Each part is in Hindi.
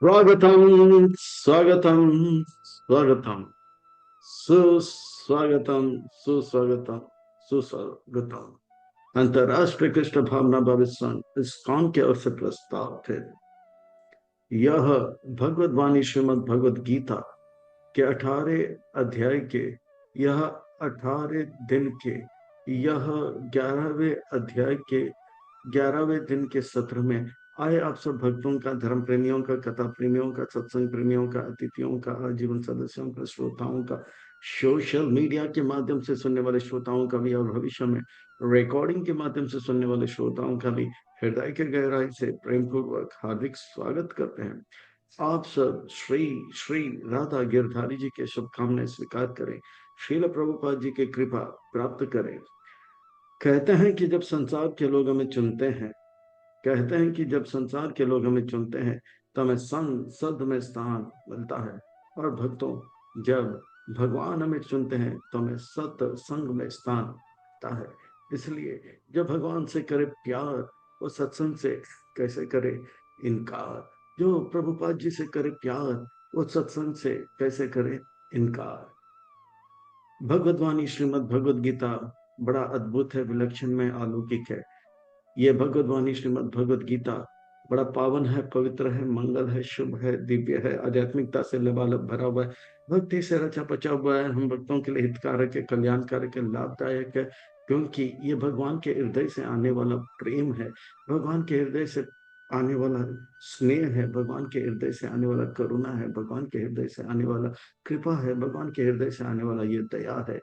स्वागतम स्वागतम स्वागतम सुस्वागतम सुस्वागतम सुस्वागतम। अंतर्राष्ट्रीय कृष्ण भावना भविष्य इस्कॉन के ओर से प्रस्ताव थे। यह भगवद वाणी श्रीमद् भगवद गीता के 18 अध्याय के यह 18 दिन के यह 11वें अध्याय के 11वें दिन के सत्र में आए आप सब भक्तों का, धर्म प्रेमियों का, कथा प्रेमियों का, सत्संग प्रेमियों का, अतिथियों का, आजीवन सदस्यों का, श्रोताओं का, सोशल मीडिया के माध्यम से सुनने वाले श्रोताओं का भी और भविष्य में रिकॉर्डिंग के माध्यम से सुनने वाले श्रोताओं का भी हृदय के गहराई से प्रेम पूर्वक हार्दिक स्वागत करते हैं। आप सब श्री श्री राधा गिरधारी जी के शुभकामनाएं स्वीकार करें, श्रील प्रभुपाद जी की कृपा प्राप्त करें। कहते हैं कि जब संसार के लोग हमें चुनते हैं, कहते हैं कि जब संसार के लोग हमें चुनते हैं तो हमें संग सद में स्थान मिलता है, और भक्तों जब भगवान हमें चुनते हैं तो हमें सत संग में स्थान मिलता है। इसलिए जब भगवान से करे प्यार, वो सत्संग से कैसे करे इनकार। जो प्रभुपाद जी से करे प्यार, वो सत्संग से कैसे करे इनकार। भगवदवाणी श्रीमद् भगवद गीता बड़ा अद्भुत है, विलक्षण है, अलौकिक है। ये भगवदवाणी श्रीमद् भगवद गीता बड़ा पावन है, पवित्र है, मंगल है, शुभ है, दिव्य है, आध्यात्मिकता से लबालब भरा हुआ है, भक्ति से रचा पचा हुआ है, हम भक्तों के लिए हितकारक है, कल्याणकारक है, लाभदायक है। क्योंकि ये भगवान के हृदय से आने वाला प्रेम है, भगवान के हृदय से आने वाला स्नेह है, भगवान के हृदय से आने वाला करुणा है, भगवान के हृदय से आने वाला कृपा है, भगवान के हृदय से आने वाला ये दया है।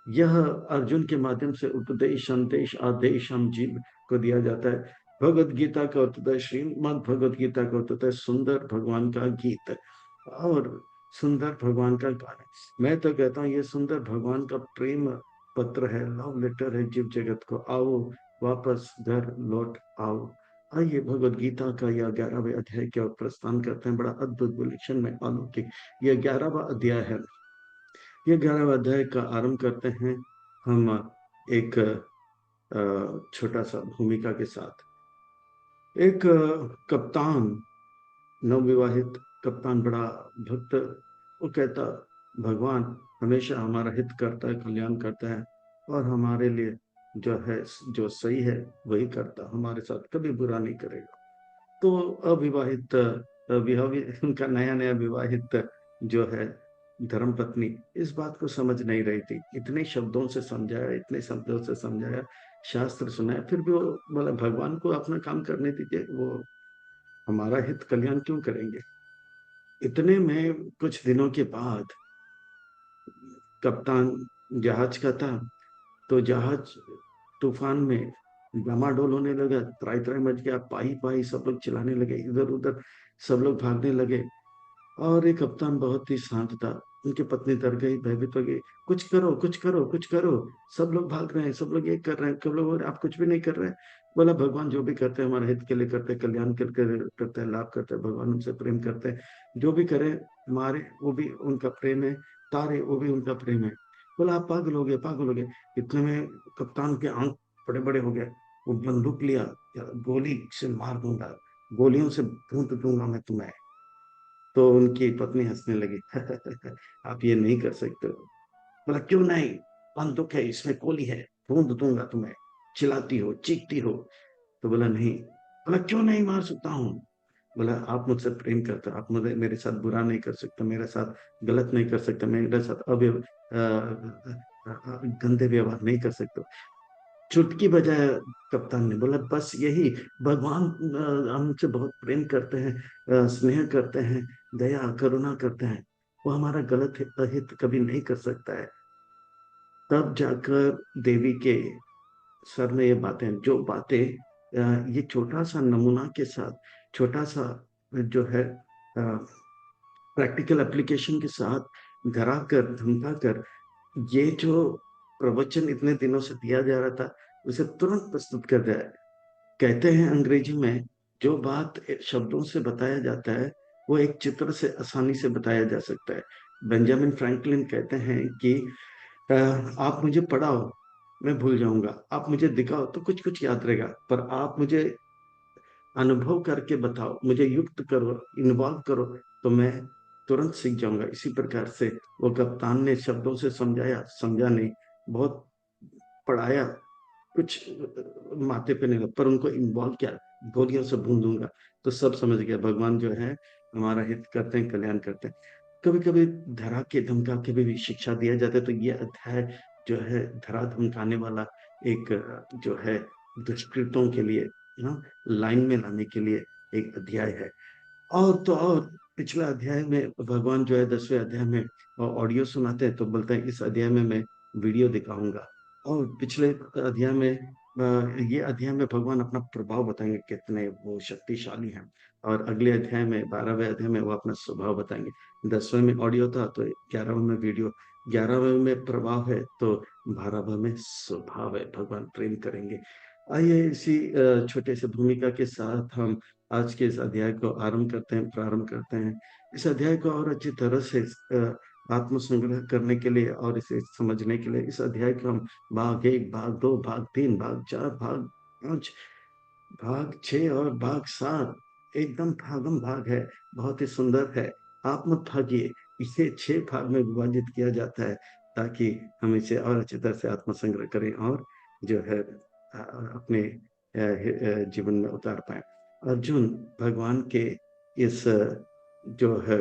यह अर्जुन के माध्यम से उपदेश संदेश आदेश हम जीव को दिया जाता है। भगवत गीता का अर्थ है, श्रीमद् भगवत गीता का अर्थ है सुंदर भगवान का गीत और सुंदर भगवान का गाना। मैं तो कहता हूँ ये सुंदर भगवान का प्रेम पत्र है, लव लेटर है जीव जगत को। आओ वापस घर लौट आओ। आइए भगवत गीता का यह 11वें अध्याय के ओर प्रस्थान करते हैं। बड़ा अद्भुत विलक्षण में अलौकिक यह 11वां अध्याय है। ये 11वें अध्याय का आरंभ करते हैं हम एक छोटा सा भूमिका के साथ। एक कप्तान, नवविवाहित कप्तान, बड़ा भक्त, वो कहता भगवान हमेशा हमारा हित करता है, कल्याण करता है, और हमारे लिए जो है, जो सही है वही करता, हमारे साथ कभी बुरा नहीं करेगा। तो अविवाहित उनका नया नया विवाहित जो है धर्म पत्नी इस बात को समझ नहीं रही थी। इतने शब्दों से समझाया, इतने शब्दों से समझाया, शास्त्र सुनाया, फिर भी वो बोला भगवान को अपना काम करने दीजिए, वो हमारा हित कल्याण क्यों करेंगे। इतने में कुछ दिनों के बाद कप्तान जहाज का था, तो जहाज तूफान में डामाडोल होने लगा, त्राई त्राई मच गया, पाई पाई सब लोग चिल्लाने लगे, इधर उधर सब लोग भागने लगे। और एक कप्तान बहुत ही शांत था। उनकी पत्नी डर गई, भयभीत हो गई, कुछ करो कुछ करो कुछ करो, सब लोग भाग रहे हैं, सब लोग ये कर रहे हैं, सब लोग, आप कुछ भी नहीं कर रहे हैं। बोला भगवान जो भी करते हैं हमारे हित के लिए करते हैं, कल्याण के लिए करते हैं, लाभ करते हैं, भगवान उनसे प्रेम करते हैं, जो भी करें मारे वो भी उनका प्रेम है, तारे वो भी उनका प्रेम है। बोला आप पागल हो गए, पागल हो गए। इतने में कप्तान के आंख बड़े बड़े हो गए। वो बंदूक लिया, गोली से मार दूंगा, गोलियों से भून दूंगा मैं तुम्हें। तो उनकी पत्नी हंसने लगी आप ये नहीं कर सकते हो। बोला क्यों नहीं, बंदूक है, इसमें गोली है, भून दूंगा तुम्हें, चिल्लाती हो चीखती हो। तो बोला नहीं। बोला क्यों नहीं मार सकता हूँ। बोला आप मुझसे प्रेम करते हो, आप मुझे मेरे साथ बुरा नहीं कर सकते, मेरे साथ गलत नहीं कर सकते, मेरे साथ गंदे व्यवहार नहीं कर सकते। चुटकी बजाया कप्तान ने। बोला बस यही, भगवान हमसे बहुत प्रेम करते हैं, स्नेह करते हैं, दया करुणा करते हैं, वो हमारा गलत हित कभी नहीं कर सकता है। तब जाकर देवी के सर में ये बातें, जो बातें ये छोटा सा नमूना के साथ, छोटा सा जो है प्रैक्टिकल एप्लीकेशन के साथ घरा कर धमका कर, ये जो प्रवचन इतने दिनों से दिया जा रहा था उसे तुरंत प्रस्तुत कर दिया। कहते हैं अंग्रेजी में जो बात शब्दों से बताया जाता है वो एक चित्र से आसानी से बताया जा सकता है। बेंजामिन फ्रैंकलिन कहते हैं कि आप मुझे पढ़ाओ मैं भूल जाऊंगा, आप मुझे दिखाओ तो कुछ कुछ याद रहेगा, पर आप मुझे अनुभव करके बताओ, मुझे युक्त करो, इन्वॉल्व करो, तो मैं तुरंत सीख जाऊंगा। इसी प्रकार से वो कप्तान ने शब्दों से समझाया, समझा नहीं, बहुत पढ़ाया, कुछ माथे पे नहीं लगा, पर उनको इन्वॉल्व किया, गोलियों से बूंदूंगा तो सब समझ गया। भगवान जो है हमारा हित करते हैं, कल्याण करते हैं। कभी कभी धरा के धमका के भी शिक्षा दिया जाता है, तो ये अध्याय जो है धरा धमकाने वाला एक जो है दुष्कृतों के लिए ना लाइन में लाने के लिए एक अध्याय है। और तो और पिछला अध्याय में भगवान जो है 10वें अध्याय में ऑडियो सुनाते हैं, तो बोलते हैं इस अध्याय में मैं वीडियो दिखाऊंगा। और पिछले अध्याय में ये अध्याय में भगवान अपना प्रभाव बताएंगे, कितने वो शक्तिशाली हैं। और अगले अध्याय में 12वें अध्याय में वो अपना स्वभाव बताएंगे। 10वें में ऑडियो था तो 11वें में वीडियो। 11वें में प्रभाव है तो 12वें में स्वभाव है, भगवान प्रेम करेंगे। आइए इसी छोटे से भूमिका के साथ हम आज के इस अध्याय को आरंभ करते हैं, प्रारंभ करते हैं। इस अध्याय को और अच्छी तरह से आत्मसंग्रह करने के लिए और इसे समझने के लिए इस अध्याय को हम भाग 1, भाग 2, भाग 3, भाग 4, भाग 5, भाग 6 और भाग 7 एकदम भागम भाग है, बहुत ही सुंदर है। आप मत भागिए, इसे 6 भाग में विभाजित किया जाता है ताकि हम इसे और अच्छी तरह से आत्मसंग्रह करें और जो है अपने जीवन में उतार पाए। अर्जुन भगवान के इस जो है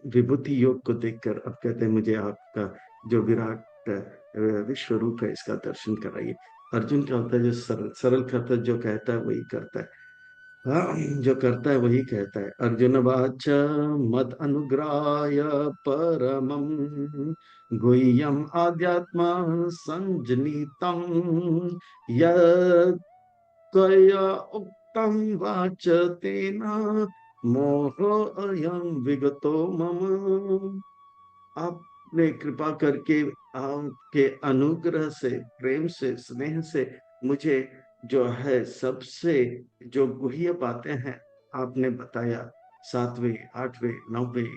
विभूति योग को देखकर अब कहते हैं मुझे आपका जो विराट विश्व रूप है इसका दर्शन कराइए। अर्जुन क्या होता है, जो सरल सरल करता है, जो कहता है वही करता है। हाँ, जो करता है वही कहता है। अर्जुन वाच मद अनुग्राय परमं गुह्यम आध्यात्म संजनीतम यत् त्वया उक्तं वाच तेन मोहोऽयं विगतो मम। आपने कृपा करके आपके अनुग्रह से, प्रेम से, स्नेह से मुझे जो है सबसे जो गुह्य बातें हैं आपने बताया। 7वें, 8वें, 9वें,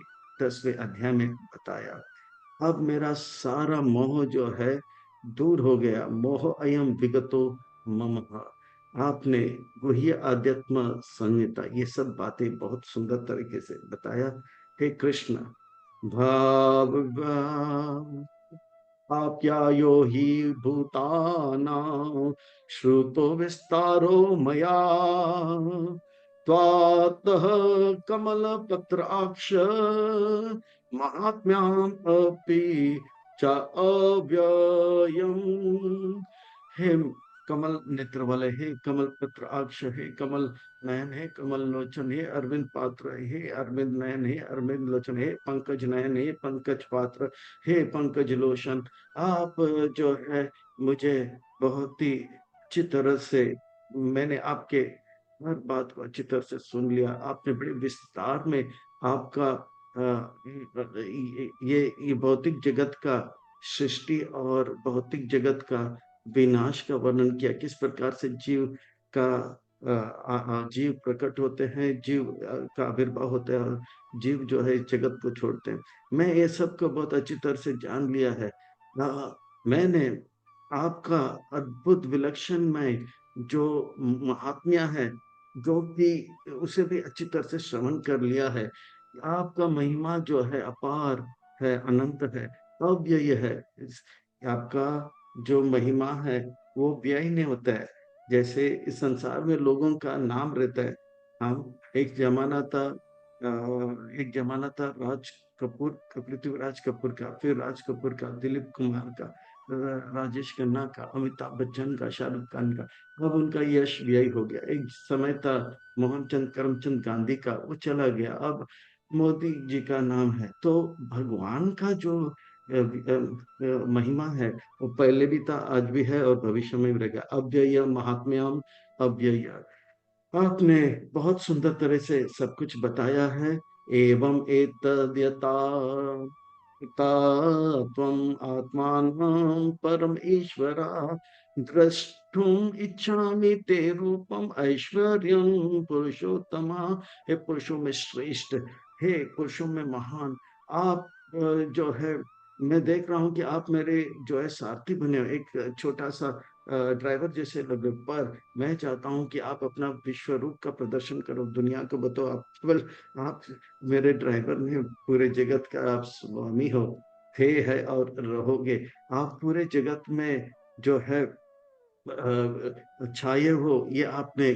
10वें अध्याय में बताया। अब मेरा सारा मोह जो है दूर हो गया। मोह अयम विगतो मम। आपने गुह्य आध्यात्म संहिता ये सब बातें बहुत सुंदर तरीके से बताया। हे कृष्ण, भाव आप्यायो हि भूतानां श्रुतो विस्तारो मया त्वात्तः कमलपत्राक्ष महात्म्याम् अपि च अव्ययम्। हे कमल नेत्र वाले, हे कमल पत्र अक्ष, हे कमल नयन, हे कमल लोचन, हे अरविंद पात्र, हे अरविंद नयन, हे अरविंद लोचन, हे पंकज नयन, हे पंकज पात्र, हे पंकज लोचन। आप जो है मुझे बहुत ही अच्छी तरह से, मैंने आपके हर बात को अच्छी तरह से सुन लिया। आपने बड़े विस्तार में आपका ये भौतिक जगत का सृष्टि और भौतिक जगत का विनाश का वर्णन किया। किस प्रकार से जीव का जीव प्रकट होते हैं, जीव का आविर्भाव होता है और जीव जो है इस जगत को छोड़ते हैं। मैं ये सब को बहुत अच्छी तरह से जान लिया है। मैंने आपका अद्भुत विलक्षण में जो महात्म्य है, जो कि उसे भी अच्छी तरह से श्रवण कर लिया है। आपका महिमा जो है अपार है, अनंत है, अव्यय है। आपका जो महिमा है वो व्यय नहीं होता है। जैसे इस संसार में लोगों का नाम रहता है। हम एक जमाना था राज कपूर, पृथ्वीराज कपूर का, फिर राज कपूर का, दिलीप कुमार का, राजेश खन्ना का, अमिताभ बच्चन का, शाहरुख खान का। अब उनका यश व्यय हो गया। एक समय था मोहनचंद करमचंद गांधी का, वो चला गया। अब मोदी जी का नाम है। तो भगवान का जो महिमा है वो पहले भी था, आज भी है और भविष्य में भी रहेगा। अव्यय महात्म्यम अव्यय। आपने बहुत सुंदर तरह से सब कुछ बताया है। एवं एतद्यथा त्वम् आत्मानं परम ईश्वरा द्रष्टुम इच्छामि ते रूपम ऐश्वर्यं पुरुषोत्तमा। हे पुरुषों में श्रेष्ठ, हे पुरुषों में महान, आप जो है मैं देख रहा हूं कि आप मेरे जो है सारथी बने हो। एक छोटा सा ड्राइवर जैसे लगे, पर मैं चाहता हूँ कि आप अपना विश्व रूप का प्रदर्शन करो, दुनिया को बताओ। आप केवल आप मेरे ड्राइवर नहीं, पूरे जगत का आप स्वामी हो, थे है और रहोगे। आप पूरे जगत में जो है छाये हो, ये आपने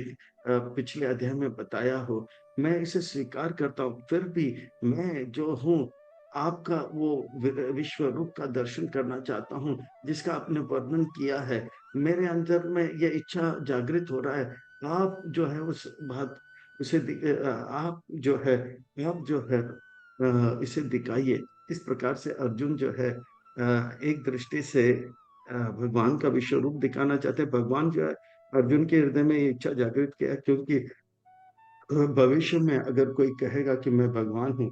पिछले अध्याय में बताया हो। मैं इसे स्वीकार करता हूँ, फिर भी मैं जो हूँ आपका वो विश्व रूप का दर्शन करना चाहता हूँ, जिसका आपने वर्णन किया है। मेरे अंदर में ये इच्छा जागृत हो रहा है। आप जो है उस बात उसे आप जो है इसे दिखाइए। इस प्रकार से अर्जुन जो है एक दृष्टि से भगवान का विश्व रूप दिखाना चाहते हैं। भगवान जो है अर्जुन के हृदय में ये इच्छा जागृत किया, क्योंकि भविष्य में अगर कोई कहेगा कि मैं भगवान हूँ,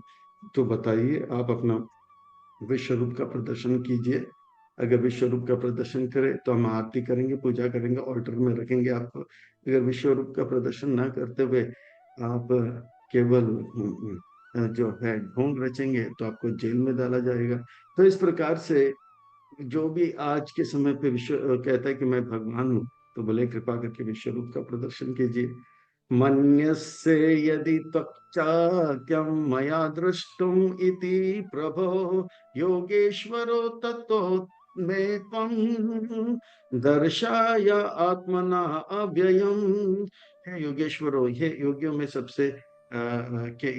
तो बताइए आप अपना विश्व रूप का प्रदर्शन कीजिए। अगर विश्व रूप का प्रदर्शन करे तो हम आरती करेंगे, पूजा करेंगे, ऑल्टर में रखेंगे आपको। अगर विश्व रूप का प्रदर्शन ना करते हुए आप केवल जो है ढोंग रचेंगे, तो आपको जेल में डाला जाएगा। तो इस प्रकार से जो भी आज के समय पे विश्व कहता है कि मैं भगवान हूँ, तो बोले कृपा करके विश्व रूप का प्रदर्शन कीजिए। मन्यसे यदि त्वच्चाक्यं मया दृष्टुम इति प्रभो योगेश्वरो ततो मे त्वं दर्शाय आत्मना अव्ययम्। हे योगेश्वरो, हे योगियों में सबसे के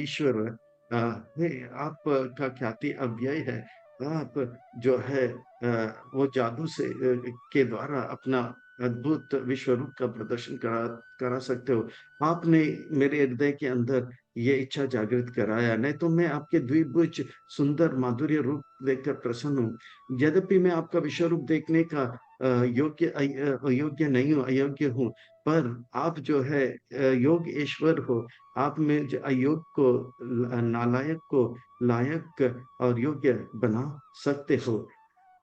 ईश्वर, हे आपका ख्याति अव्यय है। आप जो है वो जादू से के द्वारा अपना अद्भुत विश्व रूप का प्रदर्शन करा सकते हो। आपने मेरे हृदय के अंदर ये इच्छा जागृत कराया, नहीं तो मैं आपके द्विभुज सुंदर माधुर्य रूप देखकर प्रसन्न हूँ। यद्यपि मैं आपका विश्व रूप देखने का अयोग्य नहीं हूँ, अयोग्य हूँ, पर आप जो है योग ईश्वर हो। आप में जो अयोग को, नालायक को लायक और योग्य बना सकते हो,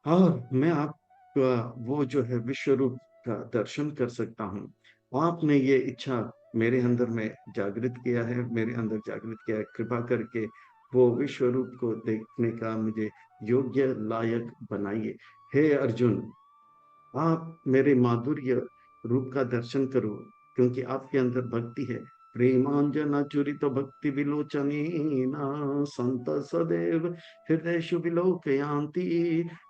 और मैं आपका वो जो है विश्व रूप का दर्शन कर सकता हूँ। आपने ये इच्छा मेरे अंदर में जागृत किया है, मेरे अंदर जागृत किया है। कृपा करके वो विश्व रूप को देखने का मुझे योग्य लायक बनाइए। हे अर्जुन, आप मेरे माधुर्य रूप का दर्शन करो, क्योंकि आपके अंदर भक्ति है। प्रेमांजना चूरित भक्ति विलोचनी ना संत सदैव हृदयेषु विलोकयान्ति।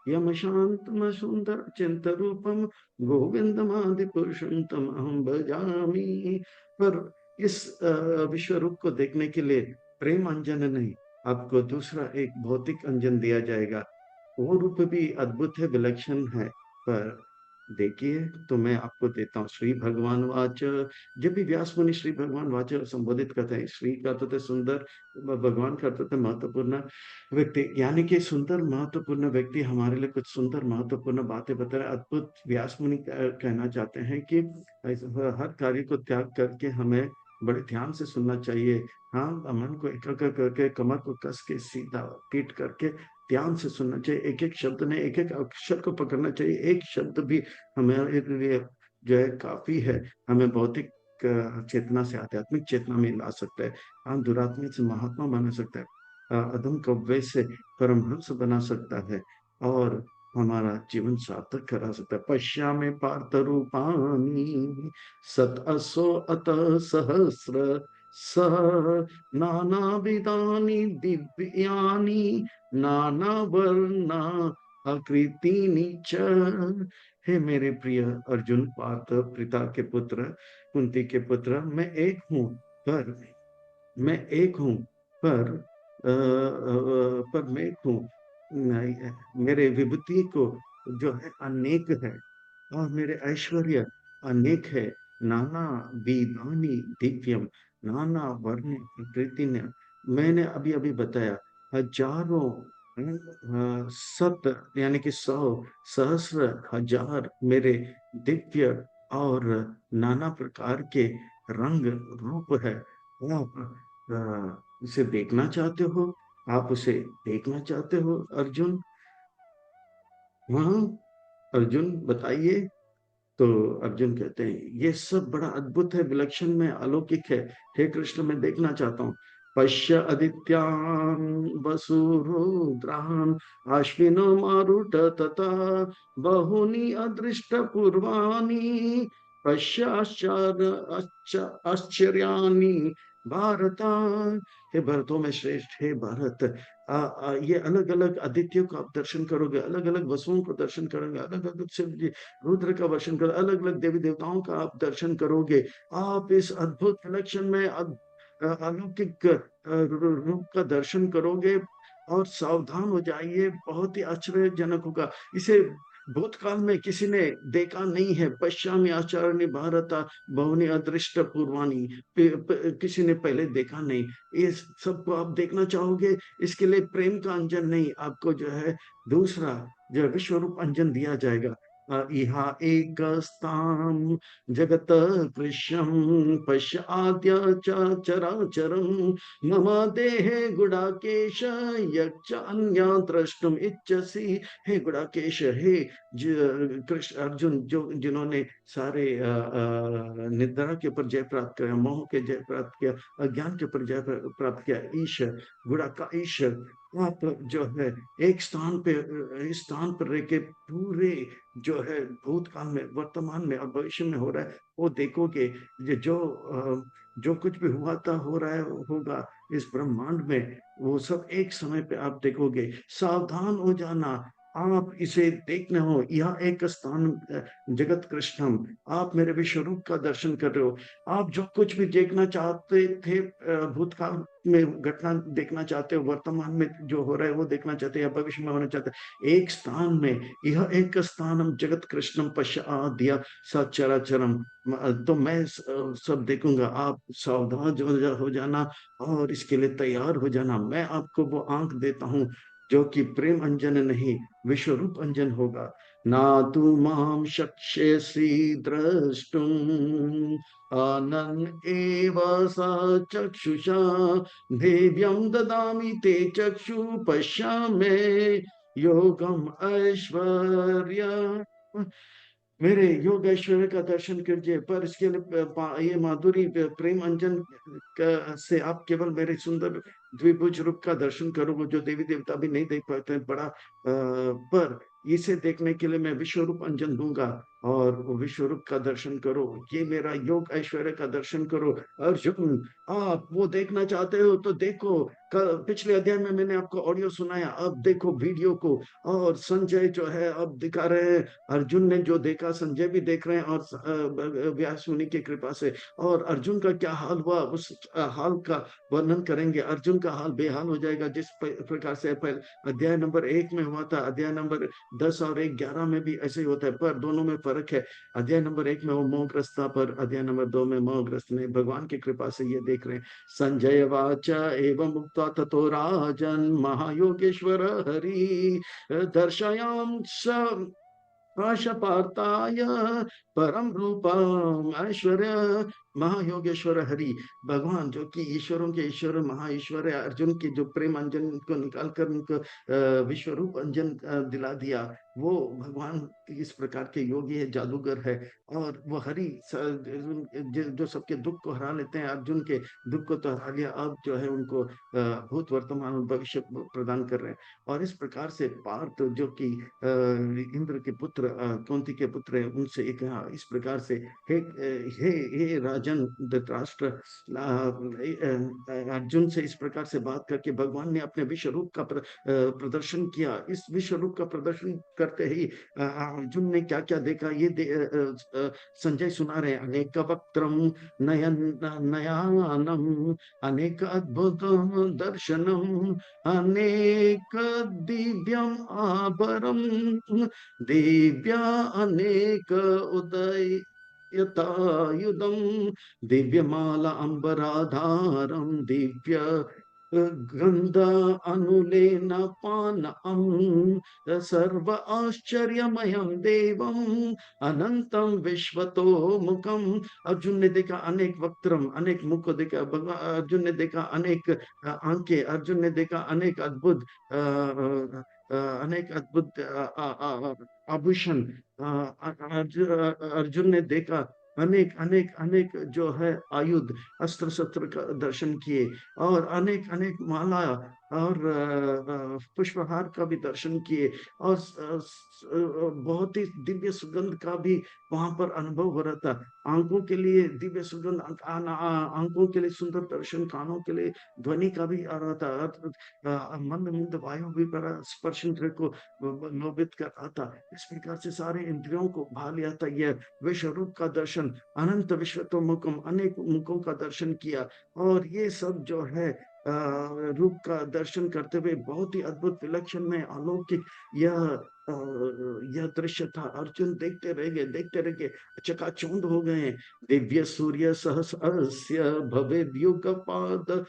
यम शांतम सुंदर चिंत रूपम गोविंदमादि पुरुषं तमहं भजामि। पर इस विश्व रूप को देखने के लिए प्रेम अंजन नहीं, आपको दूसरा एक भौतिक अंजन दिया जाएगा। वो रूप भी अद्भुत है, विलक्षण है, पर देखिए, तो मैं आपको देता हूँ। श्री भगवान वाच, जब भी व्यास मुनि श्री भगवान वाच संबोधित करते हैं, श्री का अर्थ होता है सुंदर, भगवान का अर्थ होता है महत्वपूर्ण व्यक्ति। यानी कि सुंदर महत्वपूर्ण व्यक्ति हमारे लिए कुछ सुंदर महत्वपूर्ण बातें बता रहे हैं। अद्भुत व्यास मुनि कहना चाहते हैं कि हर कार्य को त्याग करके हमें बड़े ध्यान से सुनना चाहिए। हाँ, मन को एकाग्र करके, कमर को कस के, सीधा पीट करके ध्यान से सुनना चाहिए। एक एक शब्द ने, एक एक अक्षर को पकड़ना चाहिए। एक शब्द भी हमारे लिए जो है काफी है, हमें भौतिक चेतना से आध्यात्मिक चेतना में ला सकता है। हम दुरात्मिक से महात्मा बना सकता है, अधम कव्य से परमहंस बना सकता है, और हमारा जीवन सार्थक करा सकता है। पश्यामि पार्थ रूपाणि सत असो अत सहस्र, सह नानाविधानि दिव्यानि नाना वर्णा आकृतिनि च। हे मेरे प्रिय अर्जुन, पार्थ, पिता के पुत्र, कुंती के पुत्र, मैं एक हूँ, पर मैं एक हूँ। मेरे विभूति को जो है अनेक है, और मेरे ऐश्वर्य अनेक है। नाना विधानि दिव्यम, नाना वर्ण प्रकृति ने, मैंने अभी अभी बताया, हजारों, सत यानी कि 100, सहस्र, हजार मेरे दिव्य और नाना प्रकार के रंग रूप है। आप उसे देखना चाहते हो? आप उसे देखना चाहते हो अर्जुन? हाँ अर्जुन, बताइए। तो अर्जुन कहते हैं ये सब बड़ा अद्भुत है, विलक्षण में अलौकिक है। हे कृष्ण, मैं देखना चाहता हूँ। पश्य आदित्यान् वसुरुद्रान् अश्विनो मारुत तथा बहुनि अदृष्ट पूर्वाणि पश्य आश्चर्याणि भारत। हे भरतों में श्रेष्ठ, हे भारत, ये अलग अलग आदित्यों का आप दर्शन करोगे, अलग अलग वसुओं को दर्शन करोगे, अलग अलग शिव जी रुद्र का दर्शन करोगे, अलग अलग देवी देवताओं का आप दर्शन करोगे। आप इस अद्भुत कलेक्शन में अलौकिक रूप का दर्शन करोगे। और सावधान हो जाइए, बहुत ही आश्चर्यजनक होगा। इसे भूतकाल में किसी ने देखा नहीं है। पश्चामी आचार्य भारत बहुनी अदृष्ट पूर्वाणी, किसी ने पहले देखा नहीं। ये सबको आप देखना चाहोगे, इसके लिए प्रेम का अंजन नहीं, आपको जो है दूसरा जो विश्व रूप अंजन दिया जाएगा। इहा एक स्थान जगत कृष्यम पश्य आद्य चराचरम मम देहे गुडाकेश यच्च अन्य द्रष्टुम इच्छसि। हे गुडाकेश, हे कृष्ण अर्जुन, जो जिन्होंने सारे निद्रा के ऊपर जय प्राप्त किया, मोह के जय प्राप्त किया, अज्ञान के ऊपर जय प्राप्त किया, ईश गुड़ा का ईश, आप जो है एक स्थान पे, इस स्थान पर रह के पूरे जो है भूतकाल में, वर्तमान में और भविष्य में हो रहा है वो देखोगे। ये जो कुछ भी हुआ था, हो रहा है, होगा इस ब्रह्मांड में, वो सब एक समय पे आप देखोगे। सावधान हो जाना, आप इसे देखने हो। यह एक स्थान जगत कृष्णम, आप मेरे विश्व रूप का दर्शन कर रहे हो। आप जो कुछ भी देखना चाहते थे, भूतकाल में घटना देखना चाहते हो, वर्तमान में जो हो रहा है वो देखना चाहते हैं, या भविष्य में होना चाहते हैं, एक स्थान में, यह एक स्थानम जगत कृष्णम पश्य आद्य सचराचरम। तो मैं सब देखूंगा। आप सावधान हो जाना और इसके लिए तैयार हो जाना। मैं आपको वो आंख देता हूँ जो कि प्रेम अंजन नहीं, विश्व रूप अंजन होगा। ना तू माम शक्ष्यसि द्रष्टुम आनन एव सा चक्षुषा दिव्यं ददामि ते चक्षु पश्यामे योगम ऐश्वर्य। मेरे योग ऐश्वर्य का दर्शन कीजिए, पर इसके लिए ये माधुरी प्रेम अंजन से आप केवल मेरे सुंदर द्विभुज रूप का दर्शन करोगे, जो देवी देवता भी नहीं देख पाते हैं। बड़ा पर इसे देखने के लिए मैं विश्व रूप अंजन दूंगा, और वो विश्व रूप का दर्शन करो, ये मेरा योग ऐश्वर्य का दर्शन करो। अर्जुन, आप वो देखना चाहते हो तो देखो। पिछले अध्याय में मैंने आपको ऑडियो सुनाया, अब देखो वीडियो को। और संजय जो है अब दिखा रहे हैं, अर्जुन ने जो देखा संजय भी देख रहे हैं, और व्यास मुनि की कृपा से। और अर्जुन का क्या हाल हुआ, उस हाल का वर्णन करेंगे। अर्जुन का हाल बेहाल हो जाएगा, जिस प्रकार से अध्याय नंबर 1 में हुआ था। अध्याय नंबर 10 और 11 में भी ऐसे ही होता है, पर दोनों में फर्क है। अध्याय नंबर 1 में वो मोहग्रस्त था, पर अध्याय नंबर 2 में मोहग्रस्त नहीं। भगवान की कृपा से ये देख रहे हैं। संजय वाच एवं मुक्ता ततो राजन महायोगेश्वर हरि दर्शयाम पाशपाताय परम रूपम ऐश्वर्य। महायोगेश्वर हरि, भगवान जो कि ईश्वरों के ईश्वर महाईश्वर है, अर्जुन की जो प्रेम अंजन को निकाल कर उनको विश्व रूप अंजन दिला दिया, वो भगवान इस प्रकार के योगी है, जादूगर है। और वो हरि जो सबके दुख को हरा लेते हैं, अर्जुन के दुख को तो हरा लिया, अब जो है उनको भूत वर्तमान और भविष्य प्रदान कर रहे हैं। और इस प्रकार से पार्थ जो कि इंद्र के पुत्र, कुंती के पुत्र है, उनसे एक इस प्रकार से, हे हे हे राजन धृतराष्ट्र, अर्जुन से इस प्रकार से बात करके भगवान ने अपने विश्व रूप का प्रदर्शन किया। इस विश्व रूप का प्रदर्शन करते ही अर्जुन ने क्या क्या देखा, ये संजय सुना रहे हैं। अनेक वक्त्रम नयन नयानम अनेक अद्भुत दर्शनम अनेक दिव्यम आभरम दिव्या अनेक उदय यतायुधम दिव्यमाला अंबराधारम दिव्य गंध अनुलेन पानम सर्व आश्चर्यमयम देवम अनंतम विश्वतो मुखम। अर्जुन ने देखा अनेक वक्त्रम, अनेक मुख को देखा। भगवान अर्जुन ने देखा अनेक आंखें, अर्जुन ने देखा अनेक अद्भुत अनेक अद्भुत आभूषण। अर्जुन ने देखा अनेक अनेक अनेक जो है आयुध, अस्त्र शस्त्र का दर्शन किए, और अनेक अनेक माला और पुष्पहार का भी दर्शन किए, और बहुत ही दिव्य सुगंध का भी वहां पर अनुभव हो रहा था। आंखों के लिए दिव्य सुगंध, आंखों के लिए सुंदर दर्शन, कानों के लिए ध्वनि का भी आ रहा था, मंद मंद वायु भी पर स्पर्श इंद्रिय को लोभित कर रहा था। इस प्रकार से सारे इंद्रियों को भा लिया था। यह विश्व रूप का दर्शन, अनंत विश्वतो मुखम, अनेक मुखों का दर्शन किया। और ये सब जो है रूप का दर्शन करते हुए बहुत ही अद्भुत, विलक्षण में अलौकिक यह यह दृश्य था। अर्जुन देखते रह गए, चकाचौंध हो गए। दिव्य सूर्य सहस्रस्य भवेद्युगपाद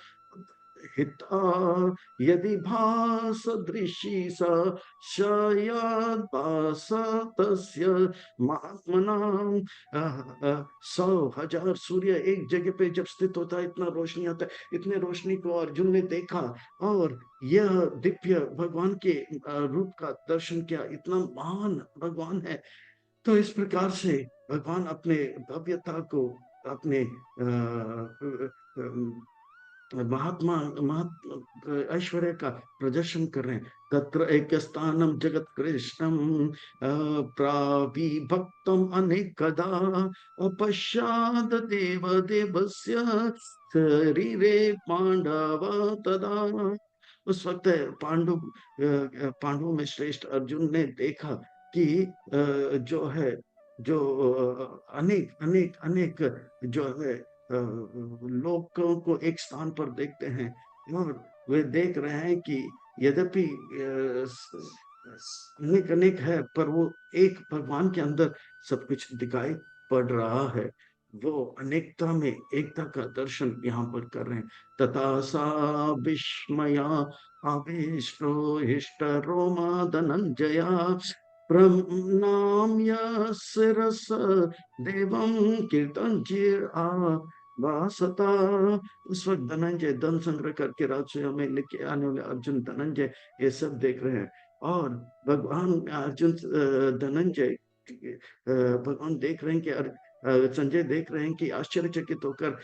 हिता, यदि भासदृशी सा शयाद भास तस्य महात्मनाम। 100,000 सूर्य एक जगह पे जब स्थित होता है, इतना रोशनी आता है, इतने रोशनी को अर्जुन ने देखा, और यह दिव्य भगवान के रूप का दर्शन किया। इतना महान भगवान है। तो इस प्रकार से भगवान अपने भव्यता को, अपने महात्मा महात्मा ऐश्वर्य का प्रदर्शन कर रहे हैं। तत्र एक स्थानम जगत कृष्णम प्राविभक्तम अनेकदा अपश्याद देव देवस्य शरीरे पांडव तदा। उस वक्त पांडवों में श्रेष्ठ अर्जुन ने देखा कि जो है, जो अनेक अनेक अनेक जो है लोगों को एक स्थान पर देखते हैं, और वे देख रहे हैं कि यद्यपि अनेक अनेक है, पर वो एक भगवान के अंदर सब कुछ दिखाई पड़ रहा है। वो अनेकता में एकता का दर्शन यहाँ पर कर रहे हैं। तथा सा विस्मया आविष्टो हिष्ट रोमा धनंजया प्रणम्य शिरस देवम कीर्तनचिर आ वासता। उस वक्त धनंजय धन संग्रह करके राजसूय में लेके आने वाले अर्जुन धनंजय ये सब देख रहे हैं। और भगवान अर्जुन धनंजय भगवान देख रहे हैं कि संजय देख रहे हैं कि आश्चर्यचकित होकर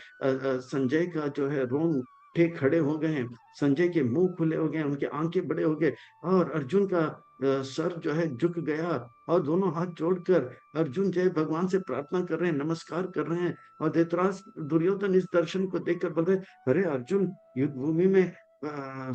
संजय का जो है रोम ठीक खड़े हो गए हैं, संजय के मुंह खुले हो गए, उनके आंखें बड़े हो गए, और अर्जुन का सर जो है झुक गया, और दोनों हाथ जोड़कर अर्जुन जय भगवान से प्रार्थना कर रहे हैं, नमस्कार कर रहे हैं। और धृतराष्ट्र दुर्योधन इस दर्शन को देखकर बोल रहे, अरे अर्जुन युद्ध भूमि में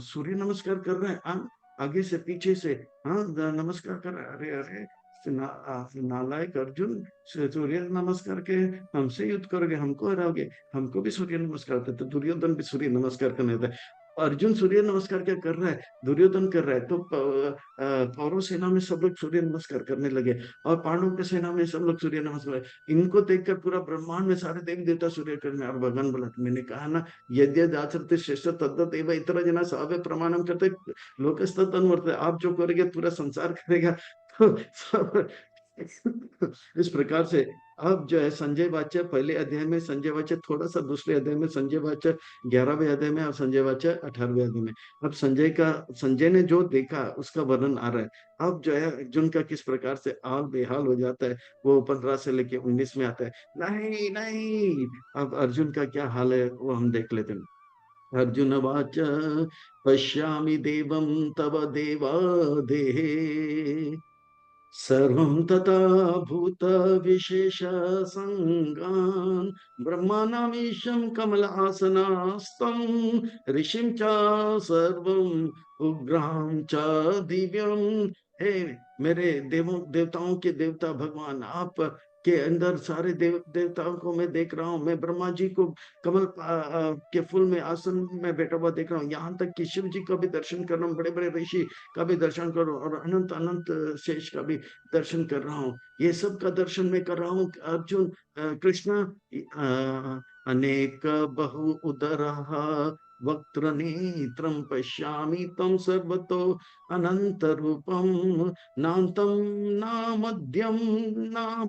सूर्य नमस्कार कर रहे हैं, आगे से पीछे से, हाँ नमस्कार कर रहे हैं। अरे अरे नालायक अर्जुन, सूर्य नमस्कार के हमसे युद्ध करोगे, हमको हराओगे, हमको भी सूर्य नमस्कार करते। तो दुर्योधन भी सूर्य नमस्कार करने था। अर्जुन सूर्य नमस्कार क्या कर रहा है, दुर्योधन कर रहा है। तो कौरव सेना में सब लोग सूर्य नमस्कार करने लगे, और पांडव की सेना में सब लोग सूर्य नमस्कार। इनको देखकर पूरा ब्रह्मांड में सारे देवी देवता सूर्य करने। और भगवान बोला, मैंने कहा ना, यद्यद आचरते श्रेष्ठ तद्दत इतर जना सावे प्रमाणम करते लोकस्तत् अनुवर्तते। आप जो करेंगे पूरा संसार करेगा। तो सब इस प्रकार से अब जो है संजय वाच्य पहले अध्याय में, संजय वाच्य थोड़ा सा दूसरे अध्याय में, संजय वाच्य 11वें अध्याय में, और संजय वाच्य 18वें अध्याय में। अब संजय ने जो देखा उसका वर्णन आ रहा है। अब जो है अर्जुन का किस प्रकार से हाल बेहाल हो जाता है, वो 15 से लेके 19 में आता है। नहीं नहीं, अब अर्जुन का क्या हाल है वो हम देख लेते हैं। अर्जुन वाच पश्यामि देवं तव देवा देहे सर्वं तथा भूत विशेष संगान ब्रह्मानामीशं कमलासनास्तं ऋषिं च सर्वं उग्रां च दिव्यं। हे मेरे देवों देवताओं के देवता भगवान, आप के अंदर सारे देवताओं को मैं देख रहा हूँ। मैं ब्रह्मा जी को कमल के फूल में आसन में बैठा हुआ देख रहा हूँ, यहाँ तक कि शिव जी का भी दर्शन कर रहा हूँ, बड़े बड़े ऋषि का भी दर्शन कर रहा हूँ, और अनंत अनंत शेष का भी दर्शन कर रहा हूँ। ये सब का दर्शन मैं कर रहा हूँ। अर्जुन कृष्ण अनेक बहु उदर वक्त्र नेत्रम पश्यामि तम सर्वतो अनंत रूपम नान्तं नामध्यम ना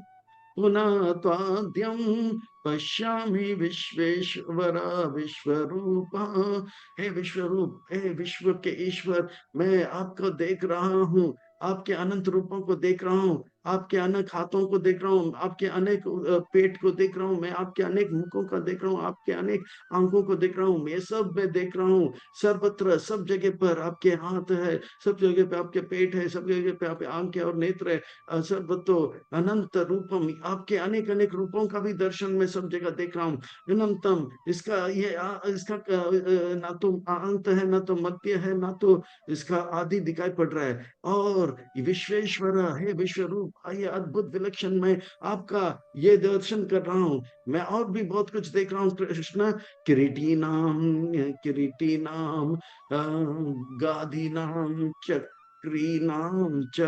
पुनः त्वाद्यम पश्यामि विश्वेश्वर विश्वरूप। हे विश्वरूप, हे विश्व के ईश्वर, मैं आपको देख रहा हूँ, आपके अनंत रूपों को देख रहा हूँ। आपके अनेक हाथों को देख रहा हूँ, आपके अनेक पेट को देख रहा हूँ, मैं आपके अनेक मुखों का देख रहा हूँ, आपके अनेक आंखों को देख रहा हूँ, ये सब मैं देख रहा हूँ। सर्वत्र सब जगह पर आपके हाथ है, सब जगह पे आपके पेट है, सब जगह पे आपके आंखें और नेत्र है। सर्वतो अनंत रूपम, आपके अनेक अनेक रूपों का भी दर्शन मैं सब जगह देख रहा हूँ। अनंतम, इसका ये इसका ना तो अंत है, ना तो मध्य है, ना तो इसका आदि दिखाई पड़ रहा है। और विश्वेश्वर है, विश्व रूप, ये अद्भुत विलक्षण मैं आपका ये दर्शन कर रहा हूँ। मैं और भी बहुत कुछ देख रहा हूँ कृष्ण। किरीटी नाम, किरीटी नाम, गाधी नाम, चक्रीनाम च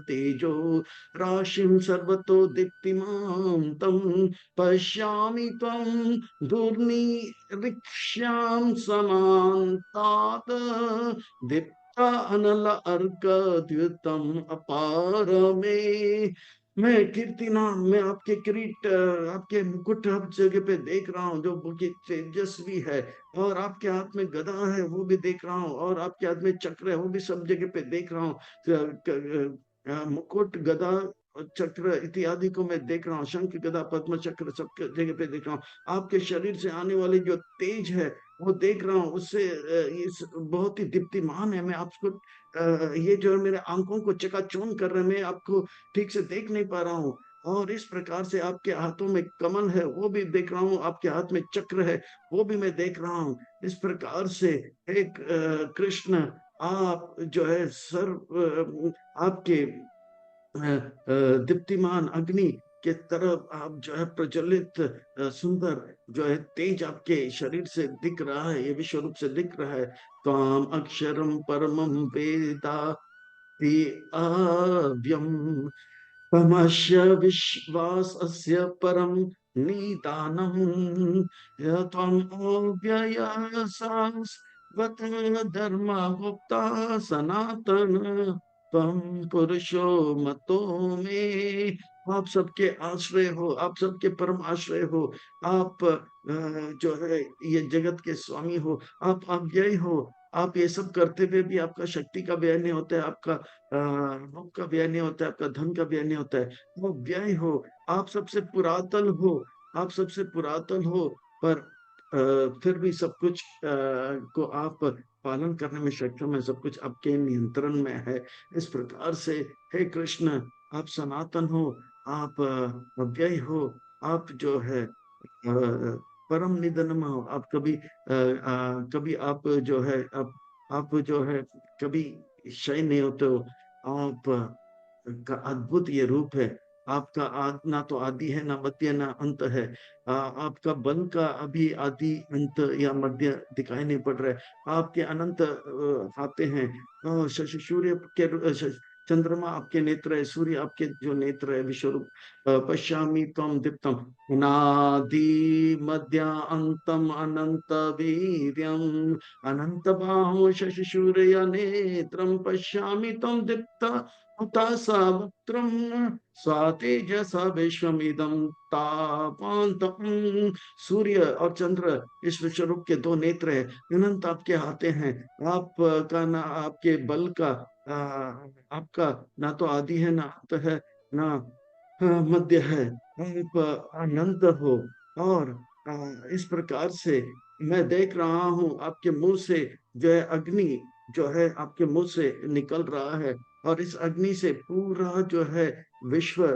तेजो राशिं सर्वतो दीप्तिमां तं पश्यामि त्वं दुर्निरीक्ष्यां समान्तात् दीप्ता अनल अर्क द्युतम अपार में। मैं कीर्तिना, मैं आपके किरीट, आपके मुकुट हर जगह पे देख रहा हूँ जो बहुत तेजस्वी है। और आपके हाथ में गदा है वो भी देख रहा हूँ, और आपके हाथ में चक्र है वो भी सब जगह पे देख रहा हूँ। मुकुट, गदा, चक्र इत्यादि को मैं देख रहा हूँ, शंख गदा पद्म चक्र सब जगह पे देख रहा हूँ। आपके शरीर से आने वाले जो तेज है वो देख रहा हूँ, उससे इस बहुत ही दीप्तिमान है। मैं आपको ये जो है मेरे आंखों को चकाचौंध कर रहे हैं, मैं आपको ठीक से देख नहीं पा रहा हूँ। और इस प्रकार से आपके हाथों में कमल है वो भी देख रहा हूँ, आपके हाथ में चक्र है वो भी मैं देख रहा हूँ। इस प्रकार से एक कृष्ण, आप जो है सर्व आपके दीप्तिमान अग्नि के तरफ आप जो है प्रज्वलित सुंदर जो है तेज आपके शरीर से दिख रहा है, ये विश्व रूप से दिख रहा है। त्वाम अक्षरम परमम वेदा अव्यम तमस्य विश्वासस्य परम निदानम त्वम् अव्यय शाश्वत धर्म गुप्ता सनातन त्वं पुरुषो मतो में। आप सबके आश्रय हो, आप सबके परम आश्रय हो। आप जो है ये जगत के स्वामी हो, आप अव्यय हो। आप ये सब करते हुए भी आपका शक्ति का व्यय नहीं होता है, आपका भोग का व्यय नहीं होता है, आपका धन का व्यय नहीं होता है, वो व्यय हो। आप सबसे पुरातन हो, आप सबसे पुरातन हो, पर फिर भी सब कुछ को आप पालन करने में सक्षम है, सब कुछ आपके नियंत्रण में है। इस प्रकार से हे कृष्ण, आप सनातन हो, आप अव्यय हो, आप जो है परम निधनम हो। आप कभी कभी आप जो है आप जो है कभी क्षय नहीं होते हो। आप का अद्भुत ये रूप है। आपका ना तो आदि है, ना मध्य, ना अंत है। आपका बल का अभी आदि अंत या मध्य दिखाई नहीं पड़ रहा है। आपके अनंत आते हैं। शशि सूर्य के चंद्रमा आपके नेत्र है, सूर्य आपके जो नेत्र है, विश्वरूप। पश्यामि त्वं दीप्तम अनादि मध्य अंतम अनंत वीर्यम अनंत बाहो शशि सूर्य नेत्रम पश्यामि त्वं दीप्त हुताशवक्त्रं स्वातेजसा विश्वमिदं तापान्तकं। सूर्य और चंद्र इस विश्वरूप के दो नेत्र है, अनंत आपके आते हैं। आप का ना आपके बल का आपका ना तो आदि है, ना अंत है, ना मध्य है। आप अनंत हो। और इस प्रकार से मैं देख रहा हूँ आपके मुंह से जो है अग्नि जो है आपके मुंह से निकल रहा है। और इस अग्नि से पूरा जो है विश्व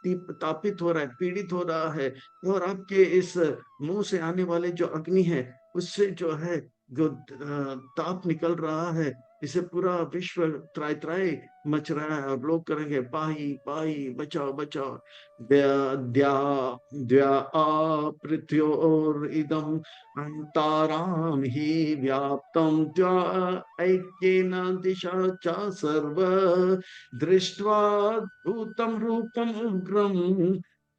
तापित हो रहा है, पीड़ित हो रहा है। और आपके इस मुंह से आने वाले जो अग्नि है उससे जो है जो ताप निकल रहा है, इसे पूरा विश्व त्राय त्राय मच रहा है। और लोग करेंगे पाही पाही, बचाओ बचाओ। द्या द्या पृथ्व्योर इदम अंताराम ही व्याप्तम द्या ऐक्येन दिशा च सर्व दृष्ट्वा भूतम रूपम उग्रम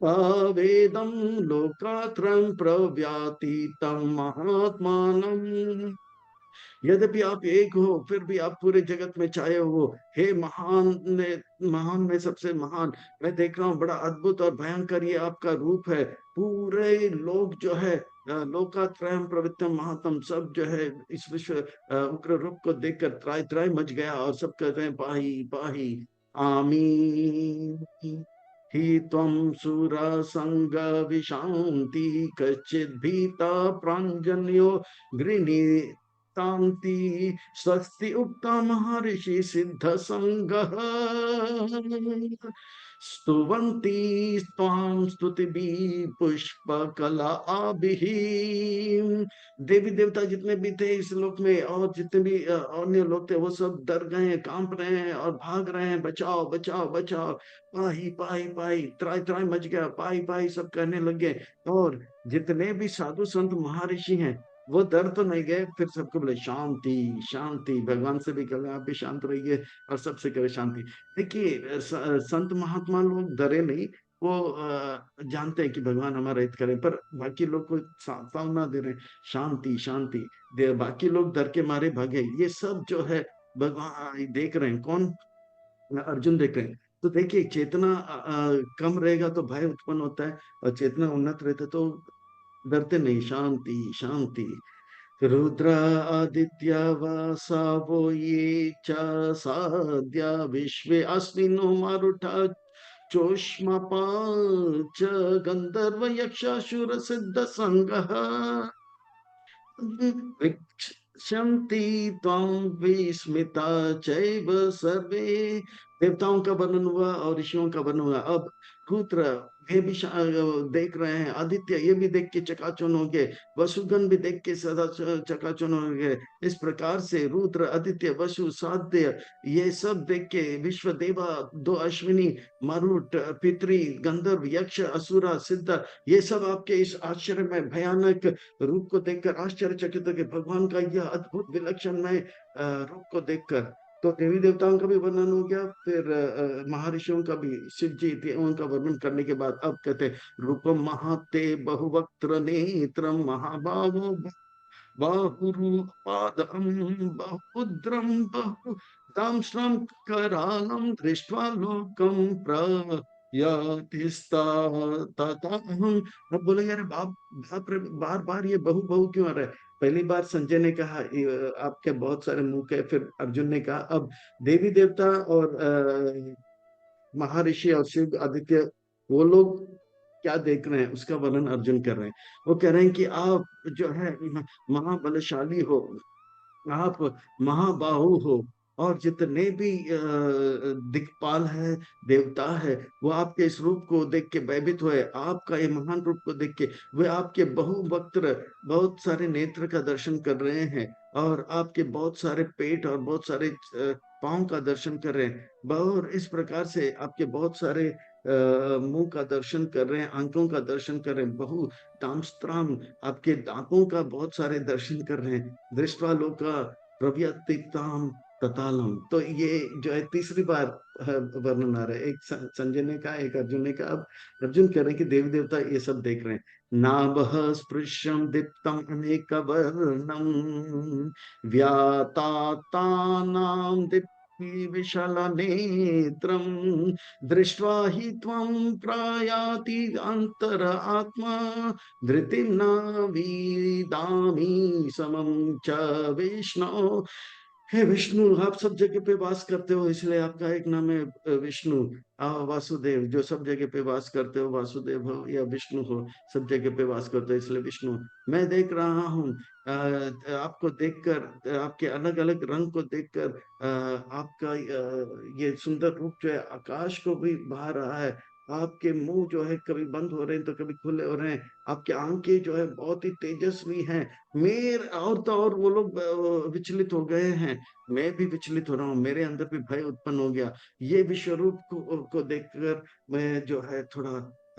वेदम लोकात्रयं प्रव्यातीतं महात्मानं। यद्यपि आप एक हो फिर भी आप पूरे जगत में छाए हो। हे महान में सबसे महान, मैं देख रहा हूँ बड़ा अद्भुत और भयंकर ये आपका रूप है। पूरे लोग जो है लोकात्रयम प्रवृत्तम महात्म, सब जो है इस विश्व उग्र रूप को देखकर त्राय त्राय मच गया और सब कहते हैं पाही पाही। आमी हि त्वं सुरसंग विशान्ति कश्चित् भीता प्राञ्जन्यो गृणीतान्ति स्वस्ति उक्ता महर्षि सिद्ध संगः स्तुवन्ति त्वां स्तुतिभिः पुष्पकलाभिः। देवी देवता जितने भी थे इस लोक में और जितने भी अन्य लोग थे वो सब डर गए हैं, कांप रहे हैं और भाग रहे हैं, बचाओ बचाओ बचाओ, पाही पाही पाही, त्राई त्राई मच गया, पाही पाही सब कहने लगे। और जितने भी साधु संत महर्षि हैं वो डर तो नहीं गए, फिर सबको बोले शांति शांति, भगवान से भी कहे आप भी शांत रहिए और सबसे कहे शांति। देखिए संत महात्मा लोग डरे नहीं, वो जानते हैं कि भगवान हमारा हित करें, पर बाकी लोग को सावना दे रहे हैं, शांति शांति। बाकी लोग डर के मारे भागे, ये सब जो है भगवान देख रहे हैं। कौन? अर्जुन देख रहे हैं। तो देखिए चेतना कम रहेगा तो भय उत्पन्न होता है, और चेतना उन्नत रहता है तो डरते नहीं, शांति शांति। रुद्र आदित्य वसावो ये च साध्या विश्वे अस्मिनो मारुता चोष्मपा च गंधर्व यक्षासुर सिद्ध संगः वीक्षन्ति त्वां विस्मिता चैव सर्वे। देवताओं का वर्णन हुआ और ऋषियों का वर्णन हुआ। अब रुद्र ये भी देख रहे हैं, आदित्य ये भी देख के चकाचौंध हो गए, वसुगन भी देख के सदा चकाचौंध हो गए। इस प्रकार से रुद्र आदित्य वसु साध्य ये सब देख के विश्व देवा, दो अश्विनी, मरुट, पितरी, गंधर्व, यक्ष, असुरा, सिद्ध, ये सब आपके इस आश्चर्य में भयानक रूप को देखकर आश्चर्यचकित हो गए, भगवान का यह अद्भुत विलक्षण में रूप को देखकर। तो देवी देवताओं का भी वर्णन हो गया, फिर महर्षियों का भी, शिव जी थे उनका वर्णन करने के बाद अब कहते रूपम महाते बहुवक्त्र नेत्रम महाबाहो बाहुरूपादं बहुरुद्रं बहुदंष्ट्रं करालं दृष्ट्वा लोकं प्रयातिस्ताततम्। अब बोले यार बाप बाप रे, बार बार ये बहु बहु क्यों आ रहा है? पहली बार संजय ने कहा आपके बहुत सारे मुख है, फिर अर्जुन ने कहा, अब देवी देवता और महर्षि और शिव आदित्य वो लोग क्या देख रहे हैं उसका वर्णन अर्जुन कर रहे हैं। वो कह रहे हैं कि आप जो है महाबलशाली हो, आप महाबाहु हो, और जितने भी दिक्पाल है, देवता है, वो आपके इस रूप को देख के भयभीत हुए, आपका ये महान रूप को देख के वे आपके बहुवक्त्र, बहुत सारे नेत्र का दर्शन कर रहे हैं, और आपके बहुत सारे पेट और बहुत सारे पांव का दर्शन कर रहे हैं, और इस प्रकार से आपके बहुत सारे मुंह का दर्शन कर रहे हैं, आंखों का दर्शन कर रहे हैं, बहु दामस्त्राम, आपके दांतों का बहुत सारे दर्शन कर रहे हैं, दृष्टवा लोका प्रव्यतिताम ततालम। तो ये जो है तीसरी बार वर्णन आ रहा है, एक संजय ने कहा, एक अर्जुन ने कहा। अब अर्जुन कह रहे हैं कि देवी देवता ये सब देख रहे हैं। नाभः स्पृश्यम दीप्तम अनेक वर्णम व्यातातानां दीप्ति विशाल नेत्रम दृष्ट्वा हि त्वं प्रयाति अंतर आत्मा धृतिं न विदामि समं च विष्णु। हे विष्णु, आप सब जगह पे वास करते हो, इसलिए आपका एक नाम है विष्णु। वासुदेव, जो सब जगह पे वास करते हो, वासुदेव हो या विष्णु हो, सब जगह पे वास करते हो इसलिए विष्णु। मैं देख रहा हूँ आपको देखकर, आपके अलग अलग रंग को देखकर, आपका ये सुंदर रूप जो है आकाश को भी भा रहा है। आपके मुंह जो है कभी बंद हो रहे हैं तो कभी खुले हो रहे हैं, आपके आंखें जो है बहुत ही तेजस्वी हैं। मेर और तो और वो लोग विचलित हो गए हैं, मैं भी विचलित हो रहा हूँ, मेरे अंदर भी भय उत्पन्न हो गया। ये विश्वरूप को देखकर मैं जो है थोड़ा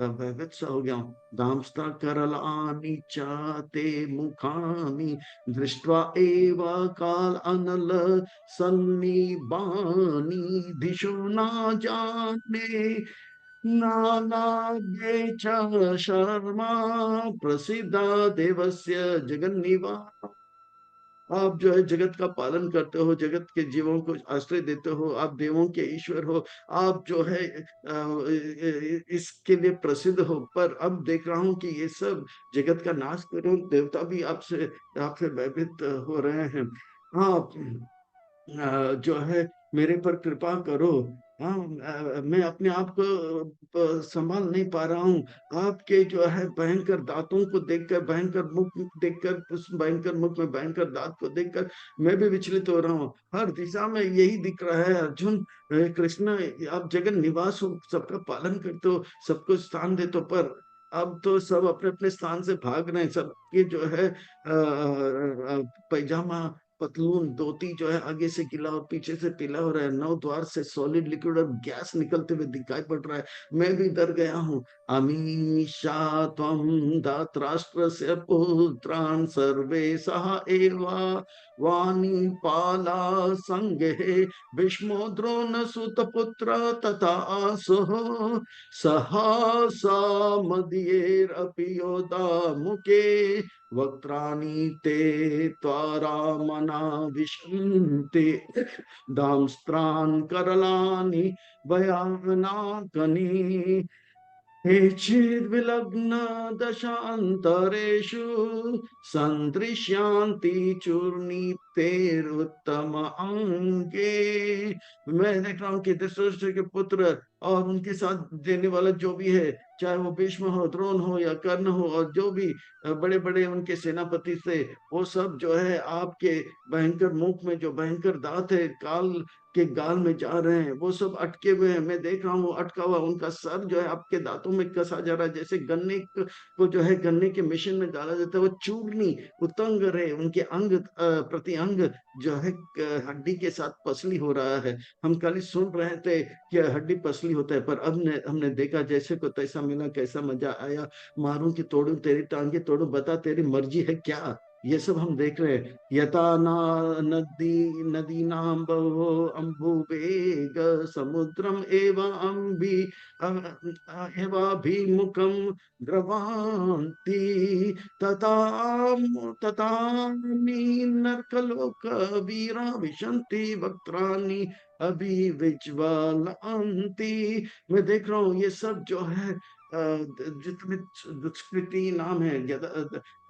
भयभीत सा हो गया हूँ। दामस्ता करलानि चाते मुखानि दृष्ट्वा एव काल अनल सन्निबानि दिशो न जाने नानाभ्ये च शर्मा प्रसिद्धा देवस्य जगन्निवास। आप जो है जगत का पालन करते हो, जगत के जीवों को आश्रय देते हो, आप देवों के ईश्वर हो, आप जो है इसके लिए प्रसिद्ध हो। पर अब देख रहा हूँ कि ये सब जगत का नाश करो, देवता भी आपसे आपसे भयभीत हो रहे हैं। आप जो है मेरे पर कृपा करो, हाँ, मैं अपने आप को संभाल नहीं पा रहा हूँ। आपके जो है भयंकर दांतों को देखकर, भयंकर मुख देखकर, उस भयंकर मुख में भयंकर दांत को देखकर मैं भी विचलित हो रहा हूँ। हर दिशा में यही दिख रहा है अर्जुन। कृष्ण, आप जगत निवास हो, सबका पालन करते हो, सबको स्थान देते हो, पर अब तो सब अपने अपने स्थान से भाग रहे हैं। सबके जो है पैजामा, पतलून, धोती जो है आगे से गीला और पीछे से पीला हो रहा है। नौ द्वार से सॉलिड लिक्विड और गैस निकलते हुए दिखाई पड़ रहा है। मैं भी डर गया हूँ। अमीषा त्वं धातराष्ट्रस्य पुत्रान् सर्वे सह एवा वाणी पाला संगे भीष्मो द्रोण सुतपुत्र तथा आसुः सहसा मदीयैरपि योधा मुखे वक्त्राणि ते त्वरामना विशन्ति दांस्त्रान् करलानि भयानकानि केचिद्विलग्न दशान्तरेषु सन्दृश्यन्ति चूर्णितेरुत्तम अंगे। मैं देख रहा हूँ कि धृतराष्ट्र के पुत्र और उनके साथ देने वाला जो भी है, चाहे वो भीष्म हो, द्रोण हो या कर्ण हो, और जो भी बड़े बड़े उनके सेनापति थे, वो सब जो है आपके भयंकर मुख में जो भयंकर दांत है, काल के गाल में जा रहे हैं। वो सब अटके हुए हैं। मैं देख रहा हूँ वो अटका हुआ, उनका सर जो है आपके दांतों में कसा जा रहा है, जैसे गन्ने को जो है गन्ने के मिशन में डाला जाता है। वो चूर्णी उतंग रहे, उनके अंग प्रति अंग जो है हड्डी के साथ पसली हो रहा है। हम कल ही सुन रहे थे कि हड्डी पसली होता है, पर अब हमने देखा जैसे को तैसा मिला, कैसा मजा आया। मारूं कि तोड़ूं तेरी टांगे, तोड़ूं, बता तेरी मर्जी है क्या। ये सब हम देख रहे हैं। यथा ना नदी नदीनां बहो अम्बुवेग समुद्रम एवं एवाभिमुखं द्रवन्ति तथा तथामि नरकलोक वीरा विशन्ति वक्त्राणि अभिविज्वलन्ति। मैं देख रहा हूँ ये सब जो है जितने दुष्कृति नाम है,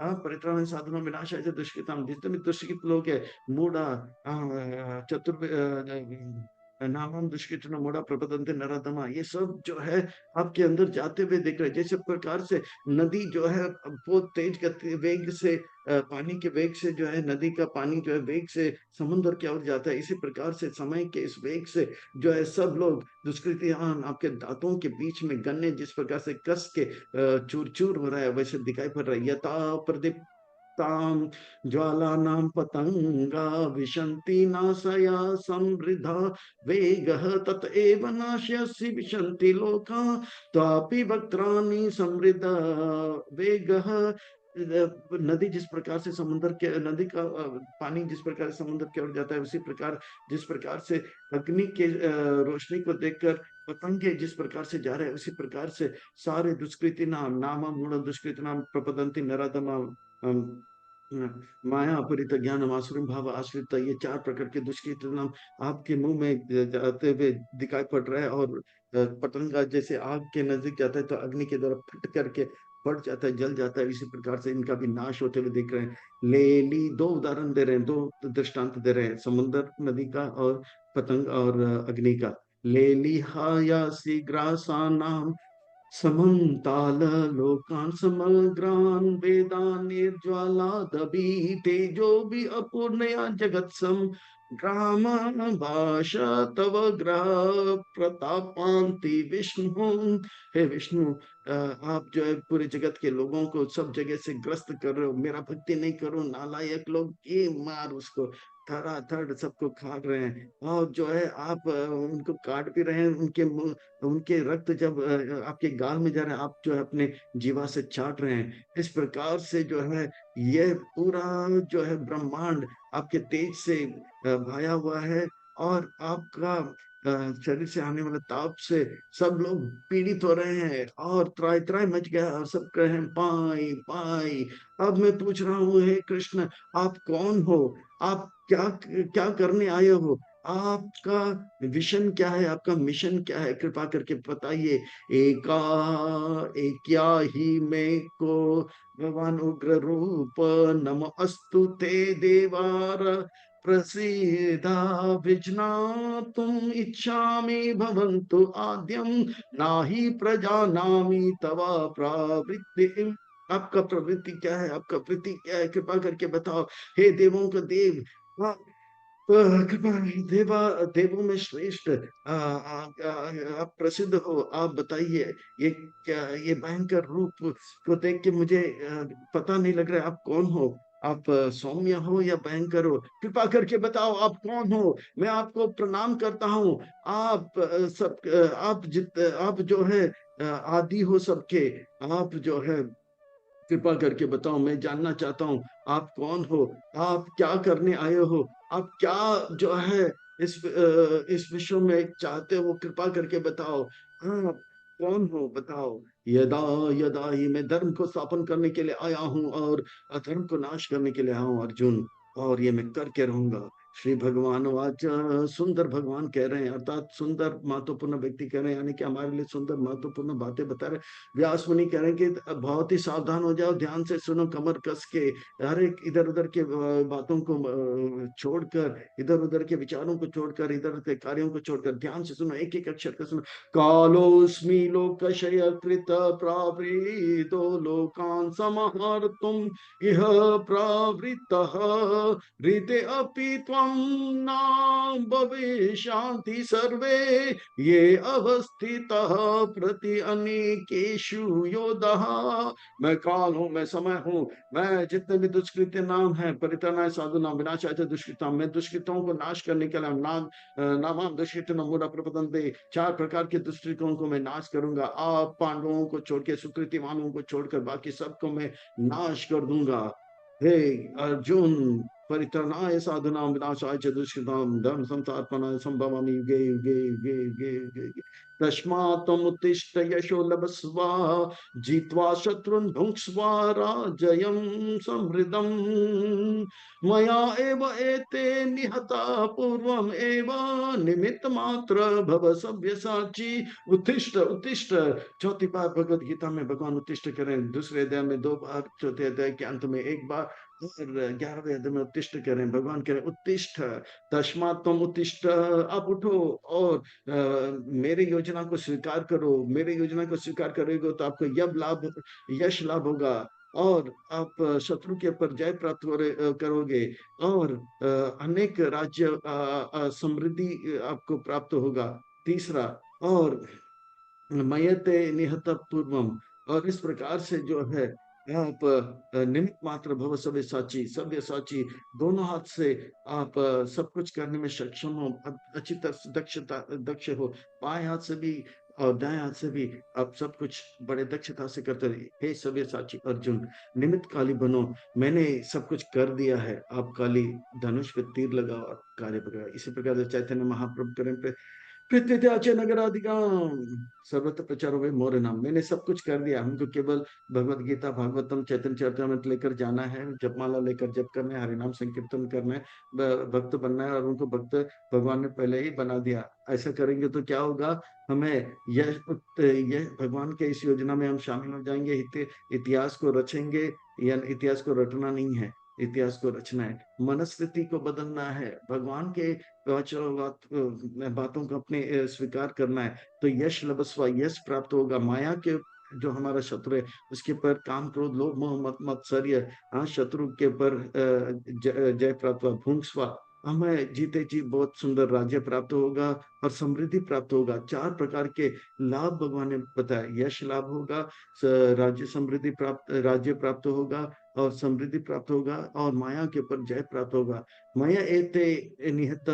परित्राण साधनों विनाशाय च दुष्कृताम, जितने भी दुष्कृत लोग है, मूढ़ा चतुर् नामम दुष्कृष्ण मूढ़ा प्रपतन्ते नराधमा, ये सब जो है आपके अंदर जाते हुए दिख रहे हैं। जैसे प्रकार से नदी जो है बहुत तेज गति वेग से पानी के वेग से जो है नदी का पानी जो है वेग से समुद्र की ओर जाता है, इसी प्रकार से समय के इस वेग से जो है सब लोग दुष्कृतियान आपके दांतों के बीच में गन्ने जिस प्रकार से कस के चूर चूर हो रहा है, वैसे दिखाई पड़ रहा है। यथा प्रदीप ताम ज्वालानां पतंगा विशन्ति नाशया समृद्धा वेगः तत एव नाशयसि विशन्ति लोका त्वापि वक्त्राणि समृद्ध वेगः। नदी जिस प्रकार से समुद्र के नदी का पानी जिस प्रकार से समुद्र की ओर जाता है, उसी प्रकार जिस प्रकार से अग्नि के रोशनी को देखकर पतंगे जिस प्रकार से जा रहे हैं, उसी प्रकार से सारे दुष्कृति नाम नाम मूढ़ दुष्कृति नाम प्रपदंती नराधमा माया अपहृत ज्ञान आसुरम भाव आश्रित, ये चार प्रकार के दुष्कृत नाम आपके मुंह में जाते हुए दिखाई पड़ रहा है। और पतंगा जैसे आग के नजदीक जाता है तो अग्नि के द्वारा फट करके फट जाता है, जल जाता है, इसी प्रकार से इनका भी नाश होते हुए दिख रहे हैं। ले ली दो उदाहरण दे रहे हैं, दो दृष्टांत दे रहे हैं, समुद्र नदी का और पतंग और अग्नि का। ले ली हा या शीघ्रासानाम समन्तालोकान् समग्रान् वेदान् निर्ज्वालादभि तेजो भी अपूर्णया जगत्सम ग्राम भाषा तव ग्रह प्रतापांति विष्णु। हे विष्णु, आप जो है पूरे जगत के लोगों को सब जगह से ग्रस्त कर रहे हो। मेरा भक्ति नहीं करो, नालायक लोग, ये मार उसको, धड़ाधड़ सबको खा रहे हैं। और जो है आप उनको काट भी रहे हैं, उनके रक्त जब आपके गाल में जा रहे हैं, आप जो है अपने जीवा से चाट रहे हैं। इस प्रकार से जो है यह पूरा जो है ब्रह्मांड आपके तेज से भाया हुआ है। और आपका शरीर से आने वाले ताप से सब लोग पीड़ित हो रहे हैं और त्राई त्राई मच गया और सब कह रहे हैं पाई पाई। अब मैं पूछ रहा हूँ, हे कृष्ण, आप कौन हो? आप क्या क्या करने आए हो? आपका विशन क्या है? आपका मिशन क्या है? कृपा करके बताइए। एका एकिया ही में को भगवान उग्र रूप नम अस्तु ते देवार प्रसीदा विज्ञातुम इच्छामि भवन्तु आद्यम नाही प्रजानामि तव प्रवृत्ति। आपका प्रवृत्ति क्या है, आपका वृत्ति क्या है, कृपा करके बताओ। हे देवों का देव, कृपा, देवा देवों में श्रेष्ठ, आप प्रसिद्ध हो, आप बताइए। ये क्या, ये भयंकर रूप को देख के मुझे पता नहीं लग रहा है आप कौन हो। आप सौम्य हो या भयंकर हो, कृपा करके बताओ आप कौन हो। मैं आपको प्रणाम करता हूँ। आप आप जो है आदि हो सबके। आप जो है, कृपा करके बताओ, मैं जानना चाहता हूँ आप कौन हो, आप क्या करने आए हो, आप क्या जो है इस विश्व में चाहते हो, कृपा करके बताओ। हाँ, कौन हो बताओ। यदा यदा ही मैं धर्म को स्थापन करने के लिए आया हूँ और अधर्म को नाश करने के लिए आया हूँ अर्जुन, और ये मैं करके रहूंगा। श्री भगवान वाच, सुंदर भगवान कह रहे हैं, अर्थात सुंदर महत्वपूर्ण व्यक्ति कह रहे हैं, यानी कि हमारे लिए सुंदर महत्वपूर्ण बातें बता रहे हैं। व्यास मुनि कह रहे हैं कि बहुत ही सावधान हो जाओ, ध्यान से सुनो, कमर कस के, हर एक इधर उधर के बातों को छोड़कर, इधर उधर के विचारों को छोड़कर, इधर के कार्यों को छोड़कर ध्यान से सुनो, एक एक अक्षर का सुनो। कालोस्मि लोकशय कृत प्रावृतो लोकान् संहर्तुम् इह प्रवृत्तः ऋते अपि त्वं न भविष्यन्ति सर्वे ये अवस्थितः प्रति अनेकेषु योधः। मैं काल हूँ, मैं समय हूँ, मैं जितने भी दुष्कृत्य नाम है, परित्राणाय साधु नाम विनाशाय च दुष्कृताम, मैं दुष्कृतों को नाश करने के लिए नाम नामाम दुष्कृत मूढ़ प्रपतन्ते, चार प्रकार के दुष्कृतों को मैं नाश करूंगा। आप पांडवों को छोड़ के, सुकृतिमानों को छोड़कर बाकी सबको मैं नाश कर दूंगा। हे अर्जुन, परित्रणाय साधुनां विनाशाय च दुष्कृतां धर्म संस्थापनाय संभवामि युगे युगे युगे युगे युगे युगे। तस्मात् त्वमुत्तिष्ठ यशो लभस्व जित्वा शत्रुन् भुङ्क्ष्व राजयं समृद्धम्। मया एव एते निहता पूर्वम् एव निमित्त मात्र भव सव्यसाची। उत्तिष्ठ उत्तिष्ठ, चौथी बार भगवत गीता में भगवान उत्तिष्ठ करें, दूसरे अध्याय में दो बार, चौथे अध्याय के अंत में एक बार, और 11वें अध्याय में उत्तिष्ठ करें, भगवान करें उत्तिष्ठ। तस्मात् तुम उत्तिष्ठ, आप उठो और मेरे योजना को स्वीकार करो। मेरे योजना को स्वीकार करोगे तो आपको यश लाभ होगा, और आप शत्रु के ऊपर जय प्राप्त करोगे, और अनेक राज्य समृद्धि आपको प्राप्त होगा। तीसरा, और मयते निहत पूर्वम, और इस प्रकार से जो है आप निमित्त मात्र भव सव्य साची, दोनों हाथ से आप सब कुछ करने में सक्षम हो, अच्छी तरह से दक्ष हो, बाएं हाथ से भी और दाएं हाथ से भी आप सब कुछ बड़े दक्षता से करते रहिए। हे सव्य साची अर्जुन, निमित्त काली बनो, मैंने सब कुछ कर दिया है, आप काली धनुष पे तीर लगाओ और कार्य पकड़ो। इसी प्रकार से चैतन्य महाप्रभु करें कृत्याचे नगराधिकाम सर्वत्र प्रचार हुए मोर नाम। मैंने सब कुछ कर दिया, हमको केवल भगवत गीता भागवतम चैतन्य चरितमृत लेकर जाना है, जपमाला लेकर जप करना है, हरिनाम संकीर्तन करना है, भक्त बनना है, और उनको भक्त भगवान ने पहले ही बना दिया। ऐसा करेंगे तो क्या होगा, हमें यह भगवान के इस योजना में हम शामिल हो जाएंगे। इतिहास को रचेंगे, या इतिहास को रटना नहीं है, इतिहास को रचना है, मनस्थिति को बदलना है, भगवान के बातों को अपने स्वीकार करना है, तो यश लभस्व, यश प्राप्त होगा। माया के जो हमारा शत्रु है उसके पर काम क्रोध लोभ मोह मत मत्सर्य, हाँ, शत्रु के पर जय प्राप्त हुआ। भुंक्स्व, हमें जीते जी बहुत सुंदर राज्य प्राप्त होगा और समृद्धि प्राप्त होगा। चार प्रकार के लाभ भगवान ने बताया, यश लाभ होगा, राज्य समृद्धि प्राप्त, राज्य प्राप्त होगा, और समृद्धि प्राप्त होगा, और माया के ऊपर जय प्राप्त होगा। माया एते निहत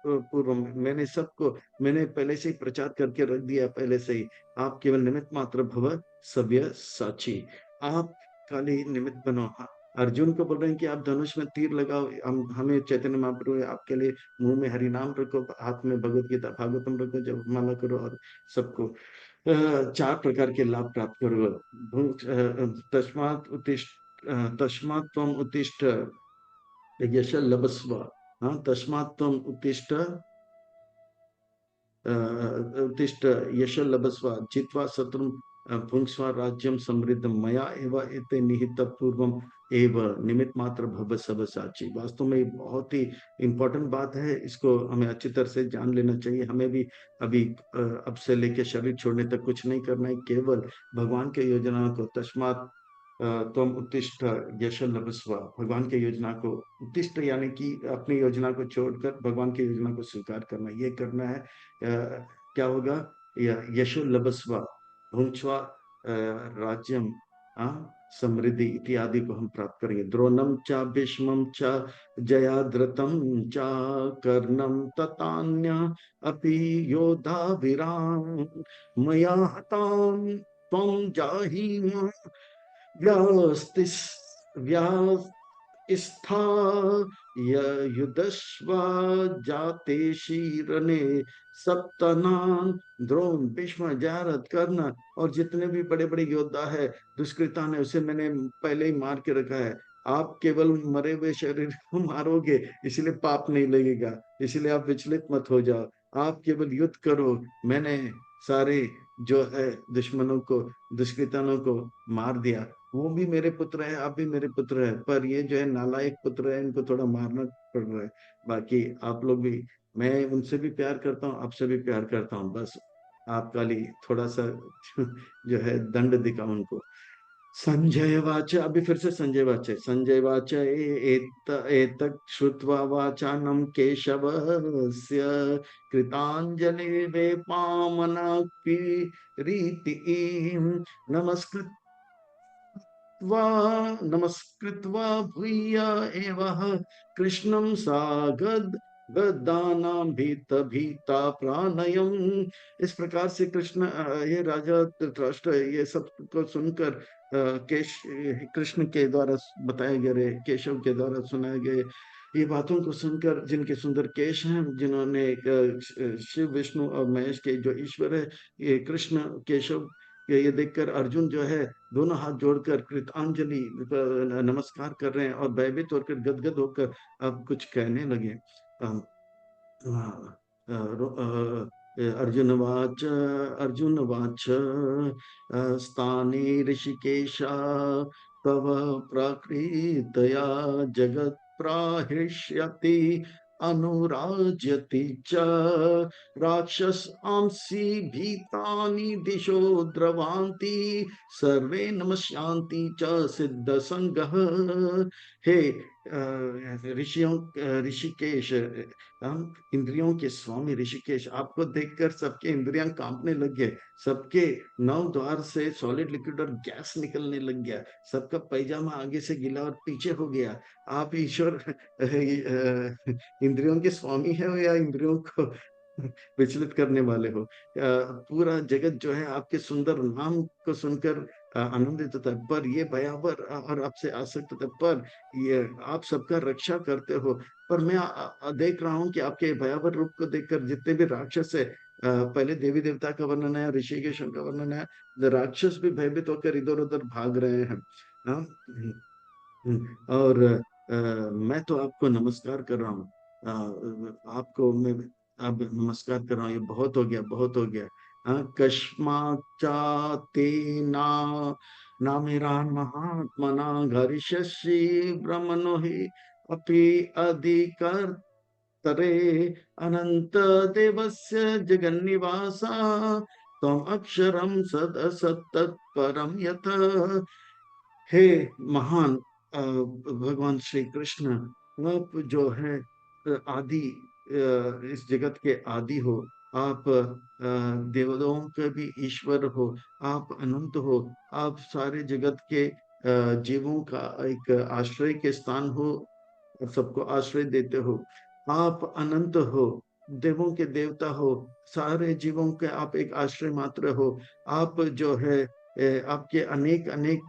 पूर्व, मैंने पहले से ही प्रचार करके रख दिया, पहले से ही। आप केवल निमित्त मात्र भव सव्य साची, आप खाली निमित्त बनो। हाँ, अर्जुन को बोल रहे हैं कि आप धनुष में तीर लगाओ, हमें चैतन्य महाप्रभु आपके लिए मुंह में हरि नाम रखो, हाथ में भगवत गीता भागवतम रखो, जब माला करो, और सबको चार प्रकार के लाभ प्राप्त करो। तस्मात् उत्तिष्ठ, तस्मात् त्वम उत्तिष्ठ यश लभस्व। हाँ, तस्मात् त्वम उत्तिष्ठ, उत्तिष्ठ यश लभस्व जित्वा शत्रु भुङ्क्ष्वा राज्यं समृद्धं मया एव एते निहित पूर्वम एव निमित्त मात्र भव सब साची। वास्तव में ये बहुत ही इम्पोर्टेंट बात है, इसको हमें अच्छी तरह से जान लेना चाहिए। हमें भी अभी अब से लेके शरीर छोड़ने तक कुछ नहीं करना है, केवल भगवान के योजना को तस्मात् त्वम उत्तिष्ठ यश लभस्व, भगवान की योजना को उत्तिष्ठ यानी कि अपनी योजना को छोड़कर भगवान की योजना को स्वीकार करना, ये करना है। क्या होगा? यशो लभस्व भुङ्क्ष्वा राज्यम समृद्धि इत्यादि को हम प्राप्त करेंगे। द्रोणम च भीष्मं च जयाद्रथं च कर्णं तथान्य अपि योधा वीरान् मया हतान् त्वं जाहीम व्यास्तिस् व्यास्था युधस्व जाते शीरने सप्तनान। द्रोण, भीष्म, जयद्रथ, कर्ण और जितने भी बड़े बड़े योद्धा है दुष्कृता ने, उसे मैंने पहले ही मार के रखा है। आप केवल मरे हुए शरीर को मारोगे, इसलिए पाप नहीं लगेगा, इसलिए आप विचलित मत हो जाओ। आप केवल युद्ध करो। मैंने सारे जो है दुश्मनों को, दुष्कृतानों को मार दिया। वो भी मेरे पुत्र है, आप भी मेरे पुत्र है, पर ये जो है नालायक पुत्र है, इनको थोड़ा मारना पड़ रहा है। बाकी आप लोग भी, मैं उनसे भी प्यार करता हूँ, आपसे भी प्यार करता हूँ, बस आपका लिए थोड़ा सा जो है दंड दिखाऊं उनको। संजय वाच, अभी फिर से संजय वाच है। संजय वाच एतत् श्रुत्वा वाचानं केशवस्य कृतांजलि वेपामनाक्रीतिं नमस्कृत वा नमस्कृत्वा भूय एवः कृष्णं सागद गदानां भीत भीता प्राणयम। इस प्रकार से कृष्ण, ये राजा धृतराष्ट्र ये सब को सुनकर केश कृष्ण के द्वारा बताए गए, केशव के द्वारा सुनाए गए ये बातों को सुनकर, जिनके सुंदर केश हैं, जिन्होंने शिव विष्णु और महेश के जो ईश्वर है ये कृष्ण केशव, ये देखकर अर्जुन जो है दोनों हाथ जोड़कर कृतांजलि नमस्कार कर रहे हैं और भयभीत होकर गदगद होकर अब कुछ कहने लगे। अर्जुनवाच अर्जुनवाच स्थाने ऋषिकेश तव प्रकृतया जगत् प्राहिष्यति अनुराज्यति च राक्षसांसि भीतानि दिशो द्रवान्ति सर्वे नमस्यांति च सिद्ध संगः। हे ऋषियों, ऋषिकेश, हम इंद्रियों के स्वामी ऋषिकेश, आपको देखकर सबके इंद्रियां कांपने लग गए, सबके नौ द्वार से सॉलिड लिक्विड और गैस निकलने लग गया, सबका पैजामा आगे से गीला और पीछे हो गया। आप ईश्वर इंद्रियों के स्वामी है या इंद्रियों को विचलित करने वाले हो? पूरा जगत जो है आपके सुंदर नाम को सुनकर आनंदित होता है, पर ये भयावर और आपसे आसक्त होता है, पर ये आप सबका रक्षा करते हो। पर मैं देख रहा हूँ कि आपके भयावह रूप को देखकर जितने भी राक्षस है, पहले देवी देवता का वर्णन है, ऋषिकेश का वर्णन है, राक्षस भी भयभीत होकर इधर उधर भाग रहे हैं। हाँ? और मैं तो आपको नमस्कार कर रहा हूँ, आपको मैं अब नमस्कार कर रहा हूँ, ये बहुत हो गया, बहुत हो गया। कस्माच्चाते ना नामिरान् महात्मना घरिष्यसि ब्रह्मणो हि अपि अधिकर्तरे अनंत देवस्य जगन्निवासा त्वम् अक्षरं सदसत्तत्परं यत्। हे महान भगवान श्री कृष्ण, आप जो है आदि, इस जगत के आदि हो, आप देवताओं के भी ईश्वर हो, आप अनंत हो, आप सारे जगत के जीवों का एक आश्रय के स्थान हो, सबको आश्रय देते हो, आप अनंत हो, देवों के देवता हो, सारे जीवों के आप एक आश्रय मात्र हो। आप जो है आपके अनेक अनेक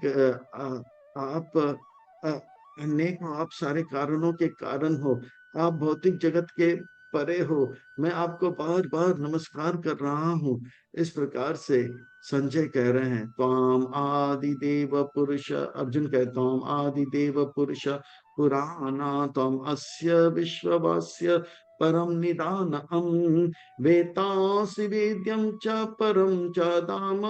आप अनेक हो, आप सारे कारणों के कारण हो, आप भौतिक जगत के परे हो। मैं आपको बार बार नमस्कार कर रहा हूँ। इस प्रकार से संजय कह रहे हैं, त्वाम आदि देव पुरुष, अर्जुन कहता त्वाम आदि देव पुरुष पुराना त्वम् अस्य विश्ववास्य परम निदानम् वेत्तासि वेद्यं च परम च धाम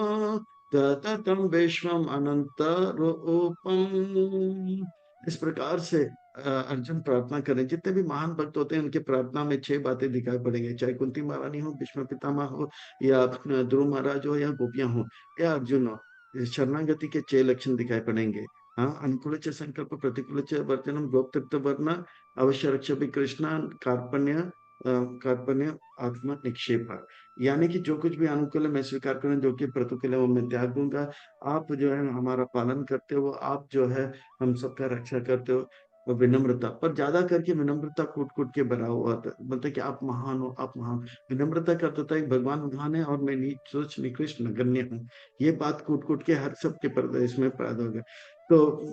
तततं विश्वम अनंत रूपम। इस प्रकार से अर्जुन प्रार्थना करें। जितने भी महान भक्त होते हैं उनके प्रार्थना में 6 बातें दिखाई पड़ेंगे, चाहे कुंती महारानी हो, भीष्म पितामह हो, या ध्रुव महाराज हो, या गोपियां हो, या अर्जुन हो। शरणागति के 6 लक्षण दिखाई पड़ेंगे। हाँ, अनुकूल च संकल्प, प्रतिकूल च वर्तनम, गोप्तृत्व वर्ण, अवश्य रक्षा कृष्णा, कार्पण्य, कार्पण्य, आत्मा निक्षेप। यानी कि जो कुछ भी अनुकूल है मैं स्वीकार करूं, जो कि प्रतिकूल है वो मैं त्याग दूंगा। आप जो है हमारा पालन करते हो, आप जो है हम सबका रक्षा करते हो। और विनम्रता पर ज्यादा करके, विनम्रता कूट कूट के भरा हुआ था, मतलब कि आप महान हो, आप महान। विनम्रता करता था एक भगवान महान है और मैं नीच सोच निकृष्ट नगण्य हूँ। ये बात कूट कूट के हर सबके पर्दे इसमें पैदा हो गया। तो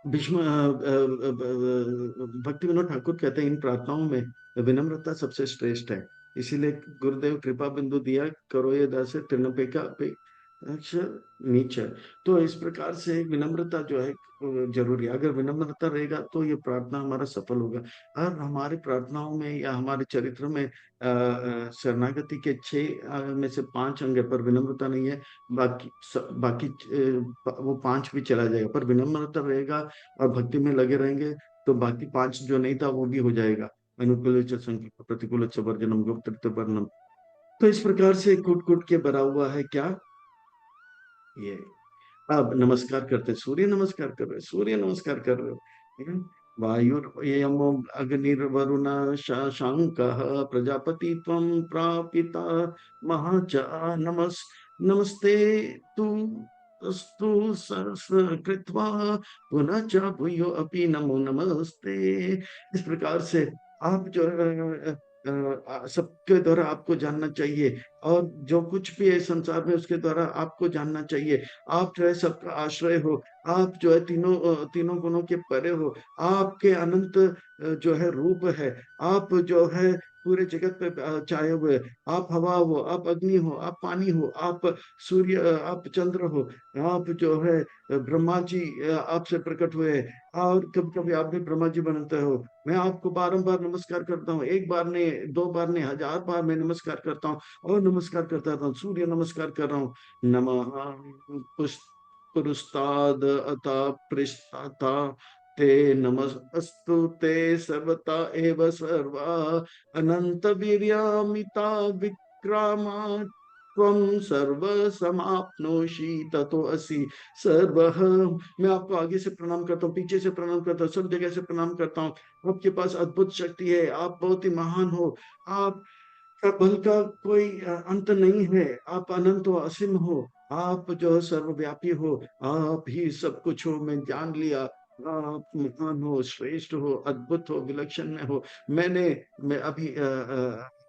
भीष्म भक्ति विनोद ठाकुर कहते हैं इन प्रार्थनाओं में विनम्रता सबसे श्रेष्ठ है। इसीलिए गुरुदेव कृपा बिंदु दिया करो ये दास तृणपेका अक्षर नीचे। तो इस प्रकार से विनम्रता जो है जरूरी है। अगर विनम्रता रहेगा तो ये प्रार्थना हमारा सफल होगा। और हमारी प्रार्थनाओं में या हमारे चरित्र में शरणागति के 6 में से 5 अंग है, पर विनम्रता नहीं है। बाकी वो 5 भी चला जाएगा, पर विनम्रता रहेगा और भक्ति में लगे रहेंगे तो बाकी 5 जो नहीं था वो भी हो जाएगा। अनुकूल संकल्प, प्रतिकूल वर्जनम, गुप्त वर्णम। तो इस प्रकार से कूट कूट के भरा हुआ है क्या ये। अब नमस्कार करते, सूर्य नमस्कार कर रहे, सूर्य नमस्कार कर रहे हो। वायुर्यमो अग्निर्वरुण शशांकः प्रजापति त्वं प्रापिता महाचा नमस्ते तु अस्तु कृत्वा पुनः च भूयो अपि नमो नमस्ते। इस प्रकार से आप जो है सबके द्वारा आपको जानना चाहिए, और जो कुछ भी है संसार में उसके द्वारा आपको जानना चाहिए। आप जो है सबका आश्रय हो, आप जो है तीनों गुणों के परे हो, आपके अनंत जो है रूप है। आप जो है पूरे जगत पे छाए हुए, आप हवा हो, आप अग्नि हो, आप पानी हो, आप सूर्य, आप चंद्र हो, आप जो है ब्रह्मा जी आपसे प्रकट हुए। और कभी कभी आप भी ब्रह्मा जी बनते हो। मैं आपको बारंबार नमस्कार करता हूँ, एक बार ने, 2 बार ने, 1000 बार मैं नमस्कार करता हूँ और नमस्कार करता रहता हूँ। सूर्य नमस्कार कर रहा हूँ। नमः पुरस्ताद अता पृष्ठता ते नमस्तु ते सर्वता एव सर्वा अनंत वीर्यामिता विक्रमा त्वं सर्व समाप्नोषि ततो असि सर्वः। मैं आपको आगे से प्रणाम करता हूँ, पीछे से प्रणाम करता हूँ, सब जगह से प्रणाम करता हूँ। आपके पास अद्भुत शक्ति है, आप बहुत ही महान हो। आप का बल का कोई अंत नहीं है। आप अनंत हो, असीम हो। आप जो सर्वव्यापी हो, आप ही सब कुछ हो, मैं जान लिया। आप महान हो, श्रेष्ठ हो, अद्भुत हो, विलक्षण में हो। मैं अभी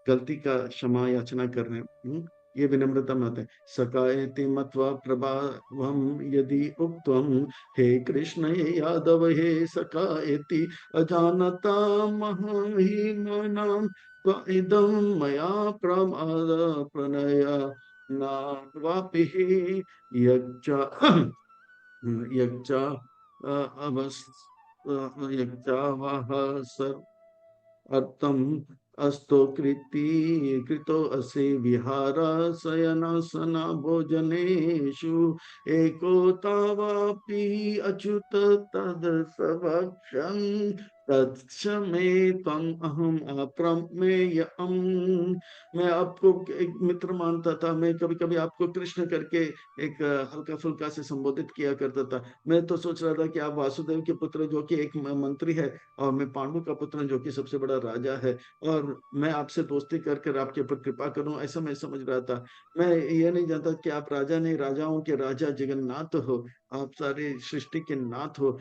गलती का क्षमा याचना कर रहे हूँ। ये विनम्रता मत है। सकायति मत्वा प्रभावम यदि उक्तम, हे कृष्ण हे यादव हे सकायति अजानता महाहीनानां इदं मया प्रमाद प्रणय नावापि यच्च यच्च अवस् यच्चावः अर्थम अस्तो कृतो असे विहारशयनसना भोजनेषु एको तावापि अच्युत तद सवक्षं तत्क्षमे त्वं अहम अप्रमेयम्। मैं आपको एक मित्र मानता था। मैं कभी कभी आपको कृष्ण करके एक हल्का फुल्का से संबोधित किया करता था। मैं तो सोच रहा था कि आप वासुदेव के पुत्र जो कि एक मंत्री है, और मैं पांडु का पुत्र जो कि सबसे बड़ा राजा है, और मैं आपसे दोस्ती कर कर आपके ऊपर कृपा करूं, ऐसा मैं समझ रहा था। मैं ये नहीं जानता कि आप राजा नहीं, राजाओं के राजा जगन्नाथ हो। आप सारे सृष्टि के नाथ हो।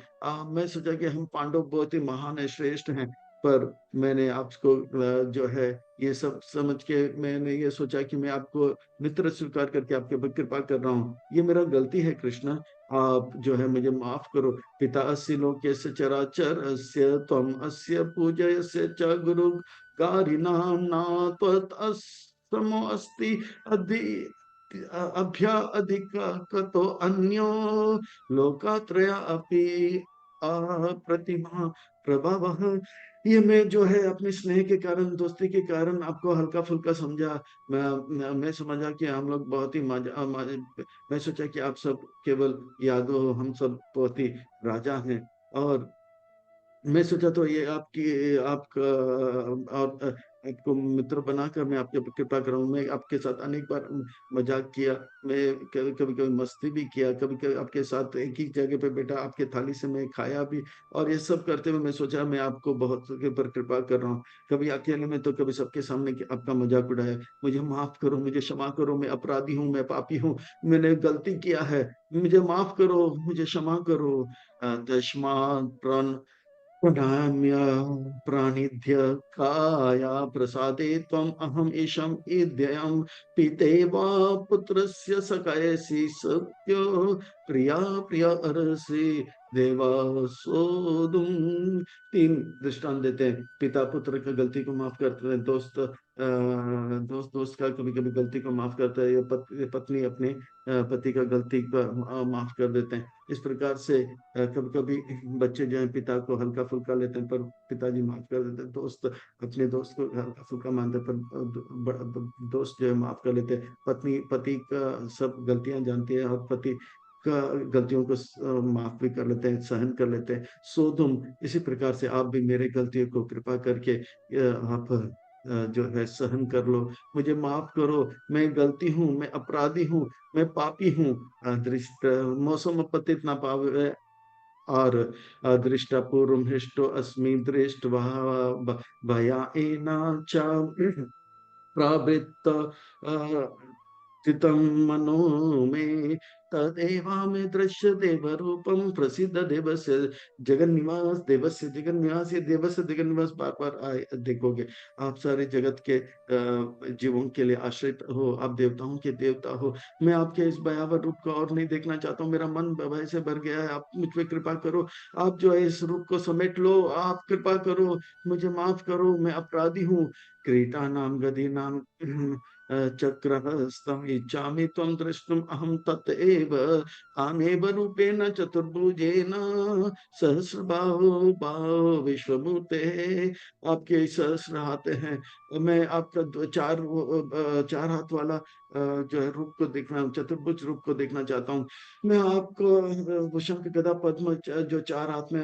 मैं सोचा कि हम पांडव बहुत ही महान है, श्रेष्ठ हैं। पर मैंने आपको जो है ये सब समझ के मैंने ये सोचा कि मैं आपको मित्र स्वीकार करके आपके ऊपर कृपा कर रहा हूँ। ये मेरा गलती है कृष्ण। आप जो है मुझे माफ करो। पिता अस्ति लोकेस्य चराचर अस्य त्वं अस्य पूजयस्य च गुरु गारिणां न त्वत्समो अस्ति अधि अभ्या अधिक कतो अन्यो लोकात्रय अपि अप्रतिमा प्रभावः। ये मैं जो है अपने स्नेह के कारण, दोस्ती के कारण आपको हल्का फुल्का समझा। मैं समझा कि हम लोग बहुत ही मैं सोचा कि आप सब केवल यादव हो, हम सब बहुत ही राजा हैं। और मैं सोचा तो ये आपकी आपका और आपको मित्र बनाकर मैं आपके ऊपर कृपा करूं। मैं आपके साथ अनेक बार मजाक किया, मैं कभी कभी कभी मस्ती भी किया, कभी कभी आपके साथ एक ही जगह पे बैठा, आपके थाली से मैं खाया भी। और ये सब करते हुए मैं सोचा मैं आपको बहुत के ऊपर कृपा कर रहा हूँ। कभी अकेले में तो कभी सबके सामने आपका मजाक उड़ाया। मुझे माफ करो, मुझे क्षमा करो, मैं अपराधी हूँ, मैं पापी हूँ, मैंने गलती किया है, मुझे माफ करो, मुझे क्षमा करो। तस्मात् प्रणम्य प्रणिध्य काया प्रसादे त्वम् अहम् ईशम् इत्ययम् पितेवा पुत्रस्य सकयसि सत्यो प्रिया प्रिया अरसि देवा सोदुम। तीन दृष्टांत देते हैं। पिता पुत्र का गलती को माफ करते हैं, दोस्त दोस्त का कभी कभी गलती को माफ करता है, या पत्नी अपने पति का गलती को माफ कर देते हैं। इस प्रकार से कभी कभी बच्चे जो है पिता को हल्का फुल्का लेते हैं, पर पिताजी माफ कर देते हैं। दोस्त अपने दोस्त को हल्का फुल्का मानते हैं, पर दोस्त जो है माफ कर लेते हैं। पत्नी पति का सब गलतियां जानती है, और पति का गलतियों को माफ भी कर लेते हैं, सहन कर लेते हैं। सो तुम इसी प्रकार से आप भी मेरे गलतियों को कृपा करके आप जो है सहन कर लो। मुझे माफ करो, मैं गलती हूँ, मैं अपराधी हूँ, मैं पापी हूँ। दृष्ट मौसम पतित ना पावे, और दृष्टा पूर्व हृष्टो अस्मि दृष्ट भया एना च प्रवृत्त चितं मनो मे तदेवा मे दृश्य देव रूपम प्रसिद्ध देवस्य जगन्निवास, देवस्य जगन्निवास। ये देवस्य जगन्निवास बार बार आए देखोगे। आप सारे जगत के जीवों के लिए आश्रित हो, आप देवताओं के देवता हो। मैं आपके इस भयावह रूप को और नहीं देखना चाहता हूँ, मेरा मन भय से भर गया है। आप मुझ पे कृपा करो, आप जो है इस रूप को समेट लो, आप कृपा करो, मुझे माफ करो, मैं अपराधी हूँ। क्रीटा नाम गदी नाम चक्रहस्तम् इच्छामि त्वं द्रष्टुम् अहं तत एव आनेव रूपेण चतुर्भुजेन सहस्रबाहो बाहो विश्वमूर्ते। आपके सहस्र हाथ हैं, मैं आपका चार हाथ वाला जो है रूप को देखना, चतुर्भुज रूप को देखना चाहता हूँ। मैं आपको शंख गदा पद्म जो चार हाथ में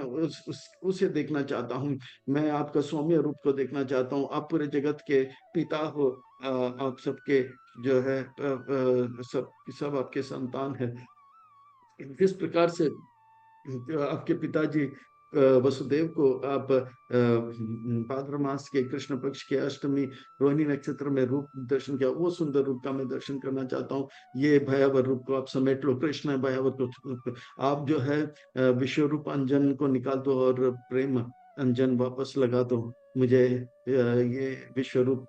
उसे देखना चाहता हूँ। मैं आपका सौम्य रूप को देखना चाहता हूँ। आप पूरे जगत के पिता हो, आप सबके जो है सब सब आपके संतान है। जिस प्रकार से आपके पिताजी वसुदेव को आप भाद्र मास के कृष्ण पक्ष के अष्टमी रोहिणी नक्षत्र में रूप दर्शन किया, वो सुंदर रूप का मैं दर्शन करना चाहता हूँ। ये भयावह रूप को आप समेट लो, कृष्ण भयावह रूप आप जो है विश्व रूप अंजन को निकाल दो, और प्रेम अंजन वापस लगा दो। मुझे ये विश्व रूप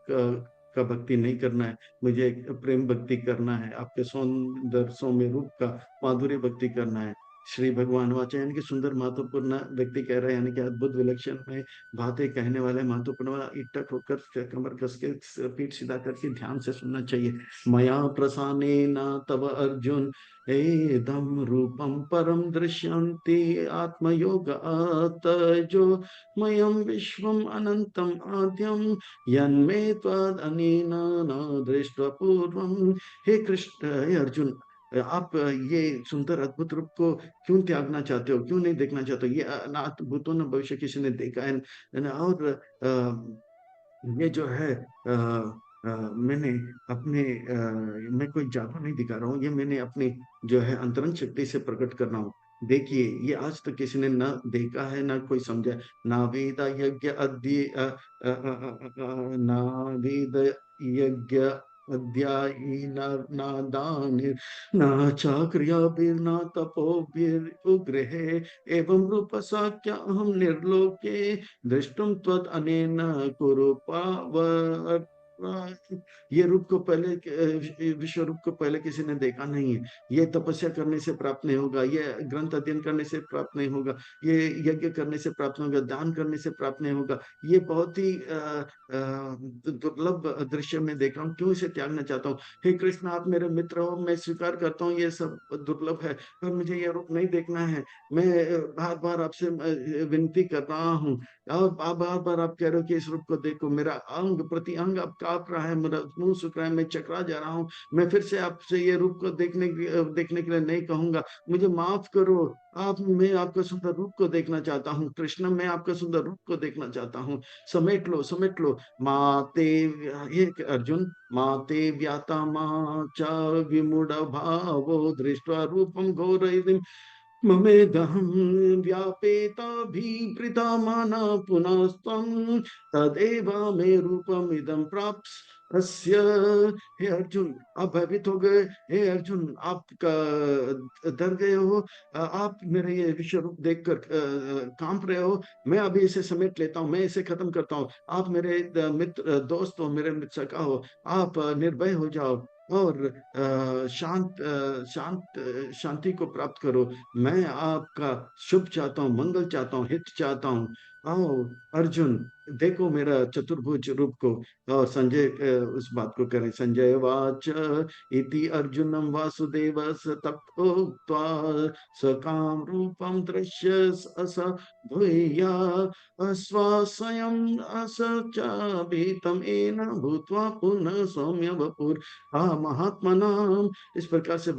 का भक्ति नहीं करना है, मुझे प्रेम भक्ति करना है, आपके सौंदर्य सौम्य रूप का माधुर्य भक्ति करना है। श्री भगवान वाचा, यानी कि सुंदर महत्वपूर्ण व्यक्ति कह रहे हैं, यानी कि अद्भुत विलक्षण में बातें कहने वाले महत्वपूर्ण वाला, इकटक होकर कमर कस के पीठ सीधा करके ध्यान से सुनना चाहिए। मया प्रसानेन तव अर्जुन एदम रूपम परम दृश्यन्ति आत्मयोगात् जो मयम विश्वम अनंतम आद्यम यन्मे त्वदनेन न दृष्ट्वा पूर्वम। हे कृष्ण, हे अर्जुन, आप ये सुंदर अद्भुत रूप को क्यों त्यागना चाहते हो, क्यों नहीं देखना चाहते हो? ये अनाथ भूतों न भविष्य किसी ने देखा है ना। और ये जो है मैंने अपने मैं कोई जादू नहीं दिखा रहा हूँ, ये मैंने अपनी जो है अंतरंग शक्ति से प्रकट कर रहा हूँ। देखिए, ये आज तक किसी ने ना देखा है, ना कोई समझा है। ना वेद यज्ञ ना वेद यज्ञ अध्यायी न दान न चाक्रियाभिर्न तपोभिरुग्रहे एवं रूप साक्य अहम निर्लोके दृष्टुम त्वत् अनेन कुरु पावर। ये रूप को पहले विश्व रूप को पहले किसी ने देखा नहीं है। ये तपस्या करने से प्राप्त नहीं होगा, ये ग्रंथ अध्ययन करने से प्राप्त नहीं होगा, ये यज्ञ करने से प्राप्त नहीं होगा, दान करने से प्राप्त नहीं होगा। ये बहुत ही दुर्लभ दृश्य में देख रहा हूँ, क्यों इसे त्यागना चाहता हूँ? हे कृष्ण, आप मेरे मित्र हो, मैं स्वीकार करता हूँ ये सब दुर्लभ है, पर मुझे ये रूप नहीं देखना है। मैं बार बार आपसे विनती कर रहा हूँ, और आप बार बार आप कह रहे हो कि इस रूप को देखो। मेरा अंग प्रति अंग अब कांप रहा है, मेरा मुंह सूख रहा है, मैं चकरा जा रहा हूँ। मैं फिर से आपसे ये रूप को देखने के लिए नहीं कहूंगा। मुझे माफ करो। आप मैं आपका सुंदर रूप को देखना चाहता हूँ कृष्ण, मैं आपका सुंदर रूप को देखना चाहता हूँ। समेट लो, समेट लो। माते, ये अर्जुन, माते व्याता मा च विमूढ़ भावो दृष्ट्वा रूपम घोर ममेदहं व्यापेताभिप्रीता माना पुनस्त्वं तदेव मे रूपमिदं प्राप्स अस्य। हे अर्जुन, आप भयभीत हो गए। हे अर्जुन, आप डर गए हो। आप मेरे ये विश्व रूप देखकर कांप रहे हो। मैं अभी इसे समेट लेता हूँ, मैं इसे खत्म करता हूँ। आप मेरे मित्र दोस्त हो, मेरे मित्र सखा हो। आप निर्भय हो जाओ और शांति को प्राप्त करो। मैं आपका शुभ चाहता हूँ, मंगल चाहता हूँ, हित चाहता हूँ। आओ अर्जुन, देखो मेरा चतुर्भुज रूप को। और संजय उस बात को करें। संजय वाच इति अर्जुनम वासुदेव स तथोक्त्वा सकाम रूपम दृश्य अस भूया अस्वास्यम असचाभितम एन भूत्वा पुनः सौम्य वपुर महात्मनाम। इस प्रकार से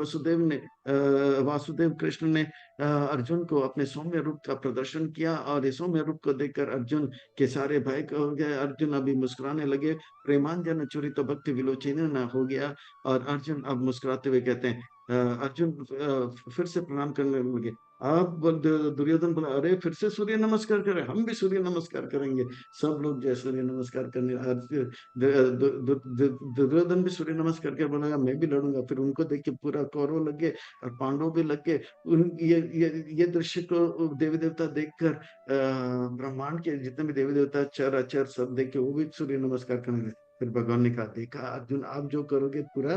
वासुदेव कृष्ण ने अर्जुन को अपने सौम्य रूप का प्रदर्शन किया, और इस सौम्य रूप को देखकर अर्जुन के सारे भय हो गए। अर्जुन अभी मुस्कुराने लगे। प्रेमांजन चुरित भक्ति विलोचन न हो गया, और अर्जुन अब मुस्कुराते हुए कहते हैं, अर्जुन फिर से प्रणाम करने लगे। आप दुर्योधन बोला, अरे फिर से सूर्य नमस्कार करें? हम भी सूर्य नमस्कार करेंगे। सब लोग जो है सूर्य नमस्कार करने। दुर्योधन भी सूर्य नमस्कार करके बोलेगा, मैं भी लड़ूंगा। फिर उनको देख के पूरा कौरव लग गए और पांडव भी लग गए। उन ये दृश्य को देवी देवता देखकर, ब्रह्मांड के जितने भी देवी देवता चर अचर सब देख के वो भी सूर्य नमस्कार करने लगे। फिर भगवान ने कहा, देखा अर्जुन, आप जो करोगे पूरा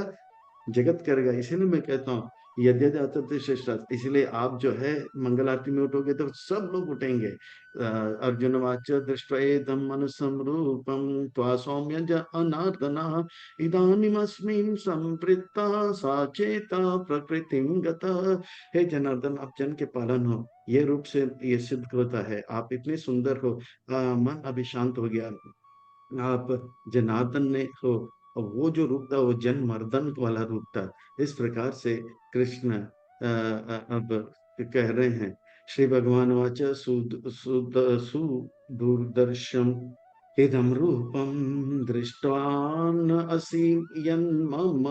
जगत करेगा। इसीलिए मैं कहता हूँ, यद्यत श्रेष्ठ। इसलिए आप जो है मंगल आरती में उठोगे तो सब लोग उठेंगे। अर्जुन वाच दृष्ट्वेदं मनुष्यं रूपं त्वा सौम्य अनार्दना इदानीमस्मिन् संपृक्ता साचेता प्रकृतिं गतः। हे जनार्दन, आप जन के पालन हो। ये रूप से ये सिद्ध होता है, आप इतने सुंदर हो। मन अभी शांत हो गया। आप जनार्दन ने हो। और वो जो रूप था वो जन मर्दन वाला रूप था। इस प्रकार से कृष्ण अब कह रहे हैं। श्री भगवान वाच सुदूरदर्शम इदं रूपम दृष्टवान असि यन्मम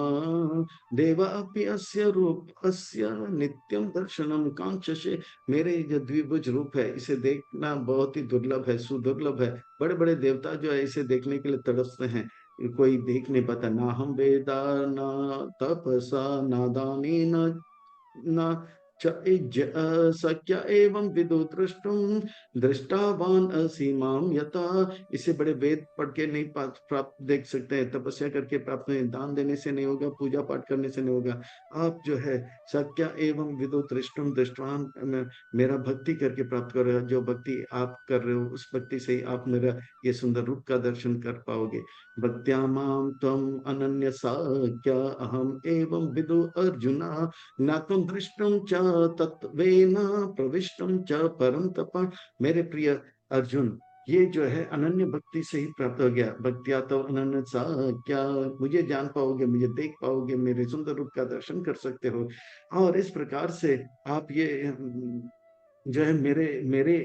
देव अपि अस्य रूप अस्य नित्यम दर्शनम कांक्षसे। मेरे जो द्विभुज रूप है, इसे देखना बहुत ही दुर्लभ है, सुदुर्लभ है। बड़े बड़े देवता जो है इसे देखने के लिए तड़पते हैं। कोई देख नहीं पाता। ना हम वेदा ना तपसा ना दानी न शक्य एवं विदु दृष्टुम दृष्टावान असीमाम यथा। इसे बड़े वेद पढ़ के नहीं प्राप्त देख सकते हैं, तपस्या करके प्राप्त नहीं, दान देने से नहीं होगा, पूजा पाठ करने से नहीं होगा। आप जो है शक्य एवं विदु दृष्टुम दृष्टवान मेरा भक्ति करके प्राप्त करोगे। जो भक्ति आप कर रहे हो उस भक्ति से ही आप मेरा ये सुंदर रूप का दर्शन कर पाओगे। भक्त्या माम त्वम अनन्यसा क्या अहम एवं विदु अर्जुना ज्ञातुम दृष्टुम च तत्वेन प्रविष्टुम च परम तप। मेरे प्रिय अर्जुन, ये जो है अनन्य भक्ति से ही प्राप्त हो गया। भक्तिया तो अनन्य सा क्या, मुझे जान पाओगे, मुझे देख पाओगे, मेरे सुंदर रूप का दर्शन कर सकते हो। और इस प्रकार से आप ये जो है मेरे मेरे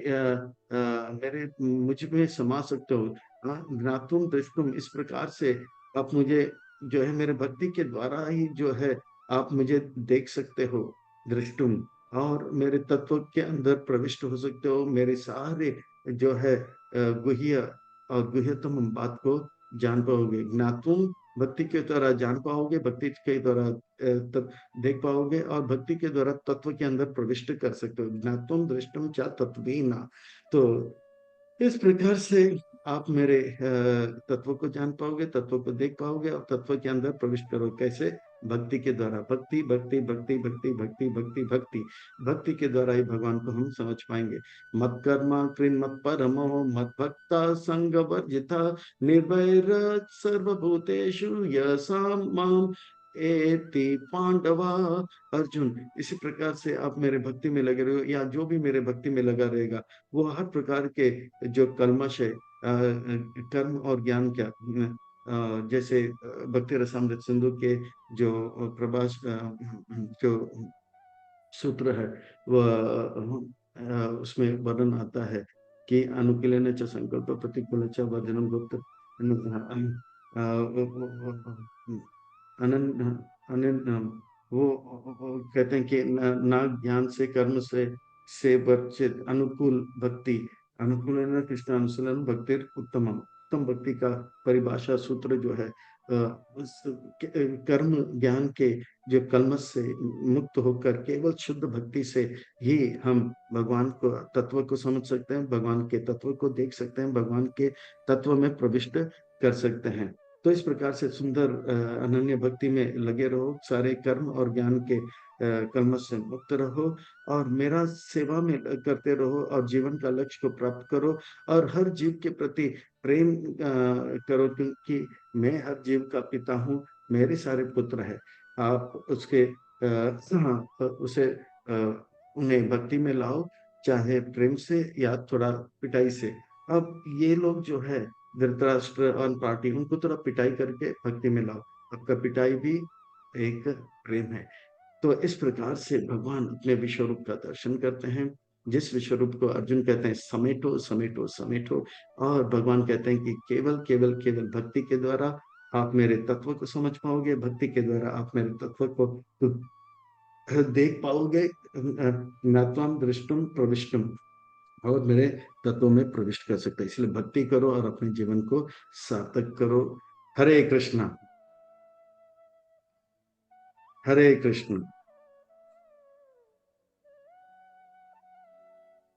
मेरे मुझ में समा सकते हो। ज्ञातुम दृष्टुम, इस प्रकार से आप मुझे जो है मेरे भक्ति के द्वारा ही जो है आप मुझे देख सकते हो। दृष्टुम, और मेरे तत्व के अंदर प्रविष्ट हो सकते हो। मेरे सारे जो है गुह्य और गुह्यतम बात को जान पाओगे। ज्ञातुम, भक्ति के द्वारा जान पाओगे, भक्ति के द्वारा देख पाओगे, और भक्ति के द्वारा तत्व के अंदर प्रविष्ट कर सकते हो। ज्ञातुम दृष्टुम च तत्वीना। तो इस प्रकार से आप मेरे तत्व को जान पाओगे, तत्व को देख पाओगे और तत्व के अंदर प्रविष्ट करो। कैसे? भक्ति के द्वारा। भक्ति भक्ति भक्ति भक्ति भक्ति भक्ति भक्ति भक्ति के द्वारा ही भगवान को हम समझ पाएंगे। मत कर्मा कृन मत परमो मत भक्ता संग वर्जिता निर्वैर सर्वभूतेषु यसाम माम एति पांडवा। अर्जुन, इसी प्रकार से आप मेरे भक्ति में लगे रहो, या जो भी मेरे भक्ति में लगा रहेगा वो हर प्रकार के जो कल्मश है, कर्म और ज्ञान क्या, जैसे भक्ति रसामृत सिंधु के जो प्रभाष जो सूत्र है, वह उसमें वर्णन आता है कि अनुकूलन च संकल्प प्रतिकूल च वर्जनम गुप्त अनन्य अनन्य वो कहते हैं कि ना ज्ञान से कर्म से वर्जित अनुकूल भक्ति, अनुकूल है ना कृष्ण अनुशीलन भक्ति उत्तम, उत्तम भक्ति का परिभाषा सूत्र जो है, उस कर्म ज्ञान के जो कलमश से मुक्त होकर केवल शुद्ध भक्ति से ही हम भगवान को तत्व को समझ सकते हैं, भगवान के तत्व को देख सकते हैं, भगवान के तत्व में प्रविष्ट कर सकते हैं। तो इस प्रकार से सुंदर अनन्य भक्ति में लगे रहो, सारे कर्म और ज्ञान के कलमश से मुक्त रहो और मेरा सेवा में करते रहो और जीवन का लक्ष्य को प्राप्त करो और हर जीव के प्रति प्रेम करो, क्योंकि मैं हर जीव का पिता हूँ, मेरे सारे पुत्र हैं। आप उसके उसे उन्हें भक्ति में लाओ, चाहे प्रेम से या थोड़ा पिटाई से। अब ये लोग जो है धृतराष्ट्र और पार्टी, उनको थोड़ा पिटाई करके भक्ति में लाओ, आपका पिटाई भी एक प्रेम है। तो इस प्रकार से भगवान अपने विश्व रूप का दर्शन करते हैं। जिस विश्व रूप को अर्जुन कहते हैं समेटो समेटो समेटो, और भगवान कहते हैं कि केवल केवल केवल भक्ति के द्वारा आप मेरे तत्व को समझ पाओगे, भक्ति के द्वारा आप मेरे तत्व को देख पाओगे, ज्ञात्वाम दृष्टुम प्रविष्टुम, और मेरे तत्वों में प्रविष्ट कर सकते हैं। इसलिए भक्ति करो और अपने जीवन को सार्थक करो। हरे कृष्णा, हरे कृष्ण।